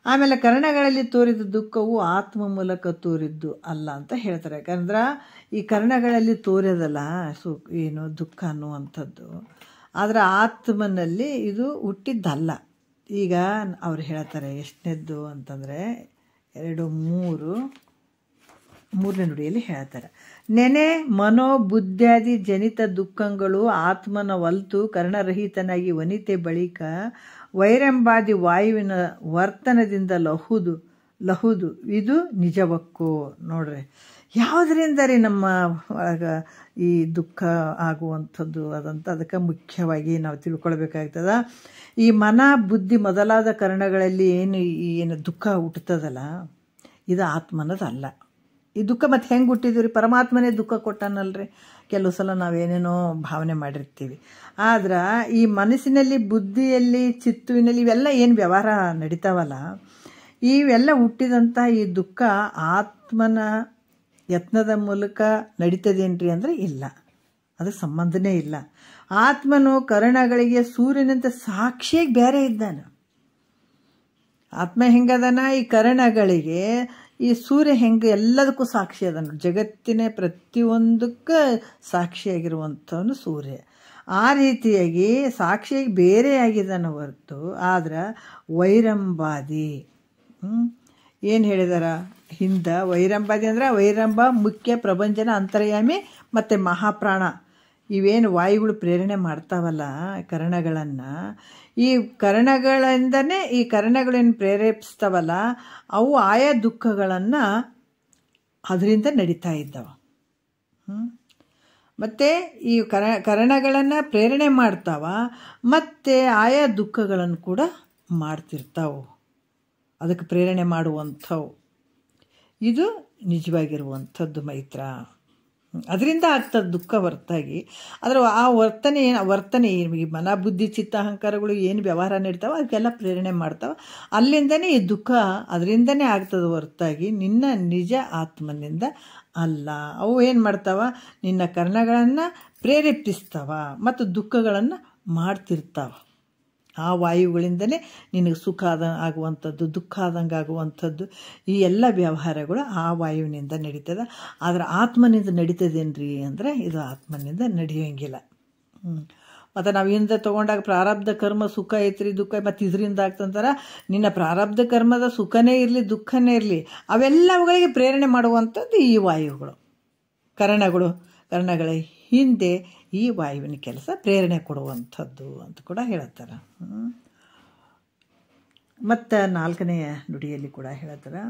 ಆಮೇಲೆ ಕರ್ಣಗಳಲ್ಲಿ ತೋರಿದ ದುಃಖವು ಆತ್ಮ ಮೂಲಕ ತೋರಿದ್ದು ಅಲ್ಲ ಅಂತ ಹೇಳ್ತಾರೆ. ಯಾಕಂದ್ರೆ ಈ ಕರ್ಣಗಳಲ್ಲಿ ತೋರೋದಲ್ಲ ಏನು ದುಃಖ ಅನ್ನುವಂಥದ್ದು, ಆದರೆ ಆತ್ಮನಲ್ಲಿ ಇದು ಹುಟ್ಟಿದ್ದಲ್ಲ. ಈಗ ಅವ್ರು ಹೇಳ್ತಾರೆ ಎಷ್ಟನೇದ್ದು ಅಂತಂದರೆ 2-3ನೇ ನುಡಿಯಲ್ಲಿ ಹೇಳ್ತಾರೆ. ನೆನೆ ಮನೋಬುದ್ಧ್ಯಾದಿ ಜನಿತ ದುಃಖಗಳು ಆತ್ಮನ ಒಲ್ತು ಕರ್ಣರಹಿತನಾಗಿ ವನಿತೆ ಬಳಿಕ ವೈರಂಬಾದಿ ವಾಯುವಿನ ವರ್ತನದಿಂದ ಲಹುದು ಇದು ನಿಜವಕ್ಕೋ. ನೋಡ್ರಿ, ಯಾವುದರಿಂದ ರೀ ನಮ್ಮ ಒಳಗೆ ಈ ದುಃಖ ಆಗುವಂಥದ್ದು ಅದಂತ ಅದಕ್ಕೆ ಮುಖ್ಯವಾಗಿ ನಾವು ತಿಳ್ಕೊಳ್ಬೇಕಾಗ್ತದೆ. ಈ ಮನ ಬುದ್ಧಿ ಮೊದಲಾದ ಕರ್ಣಗಳಲ್ಲಿ ಏನು ದುಃಖ ಹುಟ್ಟುತ್ತದಲ್ಲ, ಇದು ಆತ್ಮನದಲ್ಲ. ಈ ದುಃಖ ಮತ್ತು ಹೆಂಗೆ ಹುಟ್ಟಿದ್ವಿ ರೀ? ಪರಮಾತ್ಮನೇ ದುಃಖ ಕೊಟ್ಟಾನಲ್ರಿ. ಕೆಲವು ಸಲ ನಾವೇನೇನೋ ಭಾವನೆ ಮಾಡಿರ್ತೀವಿ. ಆದ್ರೆ ಈ ಮನಸ್ಸಿನಲ್ಲಿ ಬುದ್ಧಿಯಲ್ಲಿ ಚಿತ್ತುವಿನಲ್ಲಿ ಇವೆಲ್ಲ ಏನು ವ್ಯವಹಾರ ನಡೀತಾವಲ್ಲ, ಇವೆಲ್ಲ ಹುಟ್ಟಿದಂಥ ಈ ದುಃಖ ಆತ್ಮನ ಯತ್ನದ ಮೂಲಕ ನಡೀತದೇನ್ರಿ ಅಂದರೆ ಇಲ್ಲ, ಅದಕ್ಕೆ ಸಂಬಂಧನೇ ಇಲ್ಲ. ಆತ್ಮನು ಕರ್ಣಗಳಿಗೆ ಸೂರ್ಯನಂತ ಸಾಕ್ಷಿಯಾಗಿ ಬೇರೆ ಇದ್ದಾನೆ. ಆತ್ಮ ಹೆಂಗದನ ಈ ಕರ್ಣಗಳಿಗೆ ಈ ಸೂರ್ಯ ಹೆಂಗೆ ಎಲ್ಲದಕ್ಕೂ ಸಾಕ್ಷಿ ಅದನ್ನು, ಜಗತ್ತಿನ ಪ್ರತಿಯೊಂದಕ್ಕೆ ಸಾಕ್ಷಿಯಾಗಿರುವಂಥವನು ಸೂರ್ಯ. ಆ ರೀತಿಯಾಗಿ ಸಾಕ್ಷಿಯಾಗಿ ಬೇರೆಯಾಗಿದ್ದಾನೆ ಹೊರತು. ಆದ್ರೆ ವೈರಂಬಾದಿ ಏನು ಹೇಳಿದಾರ ಹಿಂದೆ? ವೈರಂಬಾದಿ ಅಂದ್ರೆ ವೈರಂಬ ಮುಖ್ಯ ಪ್ರಪಂಚನ ಅಂತರ್ಯಾಮಿ ಮತ್ತು ಮಹಾಪ್ರಾಣ. ಇವೇನು ವಾಯುಗಳು ಪ್ರೇರಣೆ ಮಾಡ್ತಾವಲ್ಲ ಕರ್ಣಗಳನ್ನು, ಈ ಕರ್ಣಗಳಿಂದನೇ ಈ ಕರ್ಣಗಳೇನು ಪ್ರೇರೇಪಿಸ್ತಾವಲ್ಲ ಅವು ಆಯಾ ದುಃಖಗಳನ್ನು ಅದರಿಂದ ನಡೀತಾ ಇದ್ದಾವ. ಮತ್ತು ಈ ಕರ್ಣಗಳನ್ನು ಪ್ರೇರಣೆ ಮಾಡ್ತಾವ ಮತ್ತು ಆಯಾ ದುಃಖಗಳನ್ನು ಕೂಡ ಮಾಡ್ತಿರ್ತಾವೆ, ಅದಕ್ಕೆ ಪ್ರೇರಣೆ ಮಾಡುವಂಥವು. ಇದು ನಿಜವಾಗಿರುವಂಥದ್ದು ಮೈತ್ರ. ಅದರಿಂದ ಆಗ್ತದೆ ದುಃಖ ಹೊರತಾಗಿ. ಆದರೆ ಆ ವರ್ತನೆ ಈ ಮನ ಬುದ್ಧಿ ಚಿತ್ತ ಅಹಂಕಾರಗಳು ಏನು ವ್ಯವಹಾರ ನಡೀತಾವೆ ಅದಕ್ಕೆಲ್ಲ ಪ್ರೇರಣೆ ಮಾಡ್ತಾವೆ. ಅಲ್ಲಿಂದನೇ ಈ ದುಃಖ ಅದರಿಂದನೇ ಆಗ್ತದೆ ಹೊರತಾಗಿ ನಿನ್ನ ನಿಜ ಆತ್ಮನಿಂದ ಅಲ್ಲ. ಅವು ಏನು ಮಾಡ್ತಾವ? ನಿನ್ನ ಕರ್ಣಗಳನ್ನು ಪ್ರೇರೇಪಿಸ್ತಾವ ಮತ್ತು ದುಃಖಗಳನ್ನು ಮಾಡ್ತಿರ್ತಾವ. ಆ ವಾಯುಗಳಿಂದಲೇ ನಿನಗೆ ಸುಖ ಆಗುವಂಥದ್ದು, ದುಃಖ ಆದಂಗೆ ಆಗುವಂಥದ್ದು, ಈ ಎಲ್ಲ ವ್ಯವಹಾರಗಳು ಆ ವಾಯುವಿನಿಂದ ನಡೀತದೆ. ಆದರೆ ಆತ್ಮನಿಂದ ನಡೀತದೇನ್ರಿ ಅಂದರೆ ಇದು ಆತ್ಮನಿಂದ ನಡೆಯೋಂಗಿಲ್ಲ. ಮತ್ತು ನಾವು ಹಿಂದೆ ತೊಗೊಂಡಾಗ ಪ್ರಾರಬ್ಧ ಕರ್ಮ ಸುಖ ಐತ್ರಿ, ದುಃಖ, ಮತ್ತು ಇದರಿಂದ ಆಗ್ತಂತಾರೆ. ನಿನ್ನ ಪ್ರಾರಬ್ಧ ಕರ್ಮದ ಸುಖನೇ ಇರಲಿ ದುಃಖನೇ ಇರಲಿ ಅವೆಲ್ಲವುಗಳಿಗೆ ಪ್ರೇರಣೆ ಮಾಡುವಂಥದ್ದು ಈ ವಾಯುಗಳು, ಕರ್ಣಗಳ ಹಿಂದೆ ಈ ವಾಯುವಿನ ಕೆಲಸ ಪ್ರೇರಣೆ ಕೊಡುವಂಥದ್ದು ಅಂತ ಕೂಡ ಹೇಳ್ತಾರೆ. ಮತ್ತು 4ನೆಯ ನುಡಿಯಲ್ಲಿ ಕೂಡ ಹೇಳ್ತಾರೆ,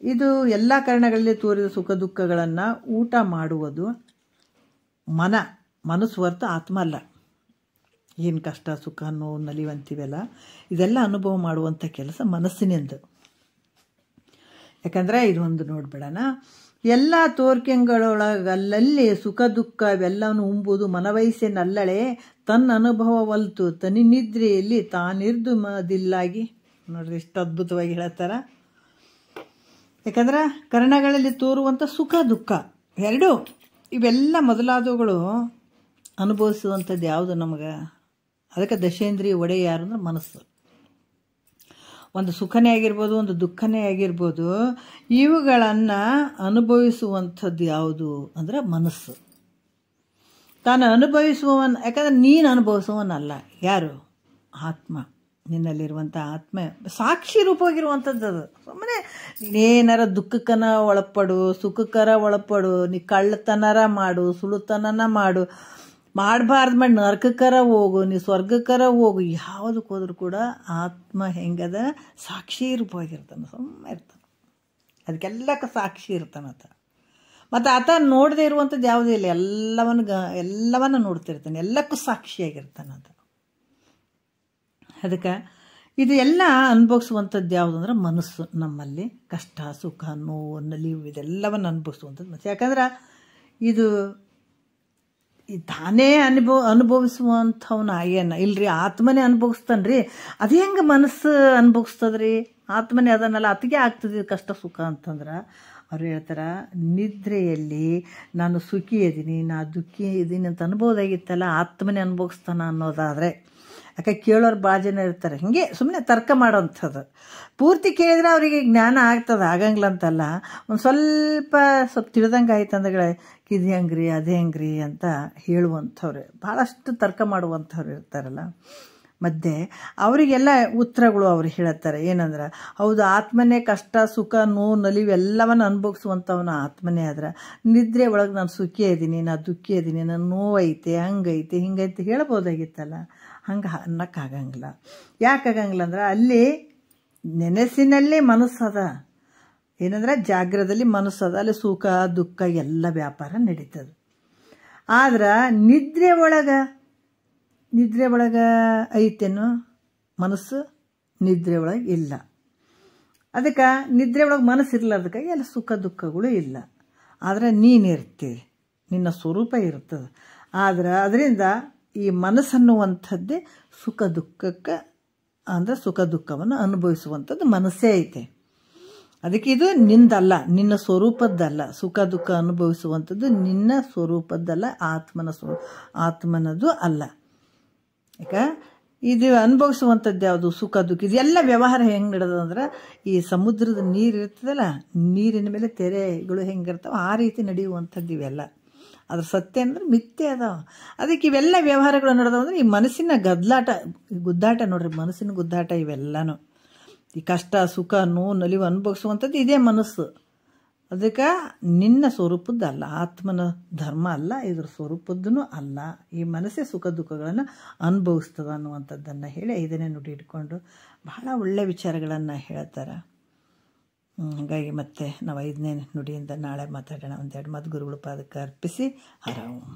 ಇದು ಎಲ್ಲ ಕರ್ಣಗಳಲ್ಲಿ ತೋರಿದ ಸುಖ ದುಃಖಗಳನ್ನು ಊಟ ಮಾಡುವುದು ಮನಸ್ಸು ಹೊರತು ಆತ್ಮ ಅಲ್ಲ. ಏನು ಕಷ್ಟ ಸುಖ ನೋವು ನಲಿವಂತೀವಲ್ಲ ಇದೆಲ್ಲ ಅನುಭವ ಮಾಡುವಂಥ ಕೆಲಸ ಮನಸ್ಸಿನಿಂದ. ಯಾಕಂದರೆ ಇದೊಂದು ನೋಡ್ಬಿಡೋಣ, ಎಲ್ಲ ತೋರ್ಕೆಗಳೊಳಗಲ್ಲಲ್ಲಿ ಸುಖ ದುಃಖ ಇವೆಲ್ಲವನ್ನು ಉಂಬುದು ಮನವಯಸ್ಸಿನಲ್ಲಳೆ ತನ್ನ ಅನುಭವವಲ್ತು ತನಿ ನಿದ್ರೆಯಲ್ಲಿ ತಾನಿರ್ದು ಮದಿಲ್ಲಾಗಿ. ನೋಡ್ರಿ ಎಷ್ಟು ಅದ್ಭುತವಾಗಿ ಹೇಳ್ತಾರೆ. ಯಾಕಂದ್ರೆ ಕರ್ಣಗಳಲ್ಲಿ ತೋರುವಂಥ ಸುಖ ದುಃಖ ಎರಡೂ ಇವೆಲ್ಲ ಮೊದಲಾದವುಗಳು ಅನುಭವಿಸುವಂಥದ್ದು ಯಾವುದು ನಮಗೆ? ಅದಕ್ಕೆ ದಶೇಂದ್ರಿಯ ಒಡೆಯ ಯಾರು ಅಂದ್ರೆ ಮನಸ್ಸು. ಒಂದು ಸುಖನೇ ಆಗಿರ್ಬೋದು, ಒಂದು ದುಃಖನೇ ಆಗಿರ್ಬೋದು, ಇವುಗಳನ್ನು ಅನುಭವಿಸುವಂಥದ್ದು ಯಾವುದು ಅಂದರೆ ಮನಸ್ಸು. ತಾನು ಅನುಭವಿಸುವವನ್, ಯಾಕಂದರೆ ನೀನು ಅನುಭವಿಸುವವನಲ್ಲ. ಯಾರು? ಆತ್ಮ. ನಿನ್ನಲ್ಲಿರುವಂಥ ಆತ್ಮ ಸಾಕ್ಷಿ ರೂಪವಾಗಿರುವಂಥದ್ದು ಅದು. ಸುಮ್ಮನೆ ನೀನೇನಾರ ದುಃಖಕ್ಕನ ಒಳಪಡು, ಸುಖಕ್ಕರ ಒಳಪಡು, ನೀ ಕಳ್ಳತನರ ಮಾಡು, ಸುಳುತನನ ಮಾಡು, ಮಾಡಬಾರ್ದು ಮಾಡಿ ನರಕಕ್ಕರ ಹೋಗು, ನೀ ಸ್ವರ್ಗಕ್ಕರ ಹೋಗು, ಯಾವುದಕ್ಕೆ ಹೋದ್ರೂ ಕೂಡ ಆತ್ಮ ಹೆಂಗದ ಸಾಕ್ಷಿ ರೂಪವಾಗಿರ್ತಾನೆ, ಸುಮ್ಮನೆ ಇರ್ತಾನೆ. ಅದಕ್ಕೆಲ್ಲಕ್ಕೆ ಸಾಕ್ಷಿ ಇರ್ತಾನತ. ಮತ್ತು ಆತ ನೋಡದೇ ಇರುವಂಥದ್ದು ಯಾವುದೇ ಇಲ್ಲ, ಎಲ್ಲವನ್ನ ನೋಡ್ತಿರ್ತಾನೆ, ಎಲ್ಲಕ್ಕೂ ಸಾಕ್ಷಿಯಾಗಿರ್ತಾನಂತ. ಅದಕ್ಕೆ ಇದು ಎಲ್ಲ ಅನುಭವಿಸುವಂಥದ್ದು ಯಾವುದು ಅಂದ್ರೆ ಮನಸ್ಸು. ನಮ್ಮಲ್ಲಿ ಕಷ್ಟ ಸುಖ ನೋವು ನಲಿವು ಇದೆಲ್ಲವನ್ನು ಅನುಭವಿಸುವಂಥದ್ದು ಮನಸ್ಸು. ಯಾಕಂದ್ರೆ ಇದು ತಾನೇ ಅನುಭವಿಸುವಂಥವನ್ನ ಏನ ಇಲ್ರಿ, ಆತ್ಮನೇ ಅನುಭವಿಸ್ತಾನ್ರಿ. ಅದು ಹೆಂಗೆ ಮನಸ್ಸು ಅನುಭವಿಸ್ತದ್ರಿ? ಆತ್ಮನೇ ಅದನ್ನೆಲ್ಲ ಅತಿಗೆ ಆಗ್ತದೆ ಕಷ್ಟ ಸುಖ ಅಂತಂದ್ರೆ ಅವ್ರು ಹೇಳ್ತಾರೆ, ನಿದ್ರೆಯಲ್ಲಿ ನಾನು ಸುಖಿ ಇದ್ದೀನಿ, ನಾ ದುಃಖಿ ಇದ್ದೀನಿ ಅಂತ ಅನ್ಬೋದಾಗಿತ್ತಲ್ಲ, ಆತ್ಮನೇ ಅನುಭವಿಸ್ತಾನ ಅನ್ನೋದಾದರೆ. ಯಾಕೆ ಕೇಳೋರು ಭಾಳ ಜನ ಇರ್ತಾರೆ ಹಿಂಗೆ ಸುಮ್ಮನೆ ತರ್ಕ ಮಾಡೋಂಥದ್ದು. ಪೂರ್ತಿ ಕೇಳಿದ್ರೆ ಅವರಿಗೆ ಜ್ಞಾನ ಆಗ್ತದೆ, ಆಗಂಗಿಲ್ಲ ಅಂತಲ್ಲ. ಒಂದು ಸ್ವಲ್ಪ ತಿಳಿದಂಗೆ ಆಯ್ತು ಅಂದಗಳೇ ಇದು ಹೆಂಗ್ರಿ ಅದು ಹೆಂಗ್ರಿ ಅಂತ ಹೇಳುವಂಥವ್ರು, ಭಾಳಷ್ಟು ತರ್ಕ ಮಾಡುವಂಥವ್ರು ಇರ್ತಾರಲ್ಲ ಮಧ್ಯೆ. ಅವರಿಗೆಲ್ಲ ಉತ್ತರಗಳು ಅವ್ರು ಹೇಳ್ತಾರೆ. ಏನಂದ್ರೆ, ಹೌದು ಆತ್ಮನೇ ಕಷ್ಟ ಸುಖ ನೋವು ನಲಿವು ಎಲ್ಲವನ್ನು ಅನುಭವಿಸುವಂಥವನ ಆತ್ಮನೇ. ಆದ್ರೆ ನಿದ್ರೆ ಒಳಗೆ ನಾನು ಸುಖಿ ಇದ್ದೀನಿ, ನಾನು ದುಃಖಿ ಇದ್ದೀನಿ, ನಾನು ನೋವೈತೆ ಹಂಗೈತೆ ಹಿಂಗೈತೆ ಹೇಳ್ಬೋದಾಗಿತ್ತಲ್ಲ. ಹಂಗೆ ಅನ್ನಕ್ಕಾಗಂಗಿಲ್ಲ. ಯಾಕಾಗಂಗಿಲ್ಲ ಅಂದ್ರೆ ಅಲ್ಲಿ ನೆನಸಿನಲ್ಲಿ ಮನಸ್ಸದ. ಏನಂದ್ರೆ ಜಾಗ್ರದಲ್ಲಿ ಮನಸ್ಸದ, ಅಲ್ಲಿ ಸುಖ ದುಃಖ ಎಲ್ಲ ವ್ಯಾಪಾರ ನಡೀತದೆ. ಆದ್ರೆ ನಿದ್ರೆ ಒಳಗೆ ಐತೇನು ಮನಸ್ಸು? ನಿದ್ರೆ ಒಳಗೆ ಇಲ್ಲ. ಅದಕ್ಕೆ ನಿದ್ರೆ ಒಳಗೆ ಮನಸ್ಸು ಇರಲಾರ್ದಕ್ಕಾಗಿ ಎಲ್ಲ ಸುಖ ದುಃಖಗಳು ಇಲ್ಲ. ಆದರೆ ನೀನಿರ್ತೀವಿ, ನಿನ್ನ ಸ್ವರೂಪ ಇರ್ತದೆ. ಆದ್ರೆ ಅದರಿಂದ ಈ ಮನಸ್ಸನ್ನುವಂಥದ್ದೇ ಸುಖ ದುಃಖಕ್ಕೆ ಅಂದರೆ ಸುಖ ದುಃಖವನ್ನು ಅನುಭವಿಸುವಂಥದ್ದು ಮನಸ್ಸೇ ಐತೆ. ಅದಕ್ಕೆ ಇದು ನಿಂದಲ್ಲ, ನಿನ್ನ ಸ್ವರೂಪದ್ದಲ್ಲ. ಸುಖ ದುಃಖ ಅನುಭವಿಸುವಂಥದ್ದು ನಿನ್ನ ಸ್ವರೂಪದ್ದಲ್ಲ, ಆತ್ಮನದು ಅಲ್ಲ. ಯಾಕೆ ಇದು ಅನುಭವಿಸುವಂಥದ್ದು ಯಾವುದು? ಸುಖ ದುಃಖ ಇದೆಲ್ಲ ವ್ಯವಹಾರ ಹೆಂಗೆ ನಡೆದಂದ್ರೆ, ಈ ಸಮುದ್ರದ ನೀರು ಇರ್ತದಲ್ಲ, ನೀರಿನ ಮೇಲೆ ತೆರೆಗಳು ಹೆಂಗಿರ್ತಾವೆ ಆ ರೀತಿ ನಡೆಯುವಂಥದ್ದು ಇವೆಲ್ಲ. ಅದ್ರ ಸತ್ಯ ಅಂದ್ರೆ ಮಿಥ್ಯೆ ಅದಾವ. ಅದಕ್ಕೆ ಇವೆಲ್ಲ ವ್ಯವಹಾರಗಳು ನಡೆದವು ಅಂದರೆ ಈ ಮನಸ್ಸಿನ ಗುದ್ದಾಟ ನೋಡ್ರಿ, ಮನಸ್ಸಿನ ಗುದ್ದಾಟ ಇವೆಲ್ಲನೂ. ಈ ಕಷ್ಟ ಸುಖ ನೋವು ನಲಿವು ಅನುಭವಿಸುವಂಥದ್ದು ಇದೇ ಮನಸ್ಸು. ಅದಕ್ಕೆ ನಿನ್ನ ಸ್ವರೂಪದ್ದಲ್ಲ, ಆತ್ಮನ ಧರ್ಮ ಅಲ್ಲ, ಇದ್ರ ಸ್ವರೂಪದ್ದೂ ಅಲ್ಲ. ಈ ಮನಸ್ಸೇ ಸುಖ ದುಃಖಗಳನ್ನು ಅನುಭವಿಸ್ತದ ಅನ್ನುವಂಥದ್ದನ್ನು ಹೇಳಿ 5ನೇ ನುಡಿ ಇಟ್ಕೊಂಡು ಬಹಳ ಒಳ್ಳೆಯ ವಿಚಾರಗಳನ್ನು ಹೇಳ್ತಾರೆ. ಹಾಗಾಗಿ ಮತ್ತೆ ನಾವು 5ನೇ ನುಡಿಯಿಂದ ನಾಳೆ ಮಾತಾಡೋಣ. ಒಂದೆರಡು ಮಾತು ಗುರುಗಳ ಪಾದಕ್ಕೆ ಅರ್ಪಿಸಿ ಹರ ಓಂ.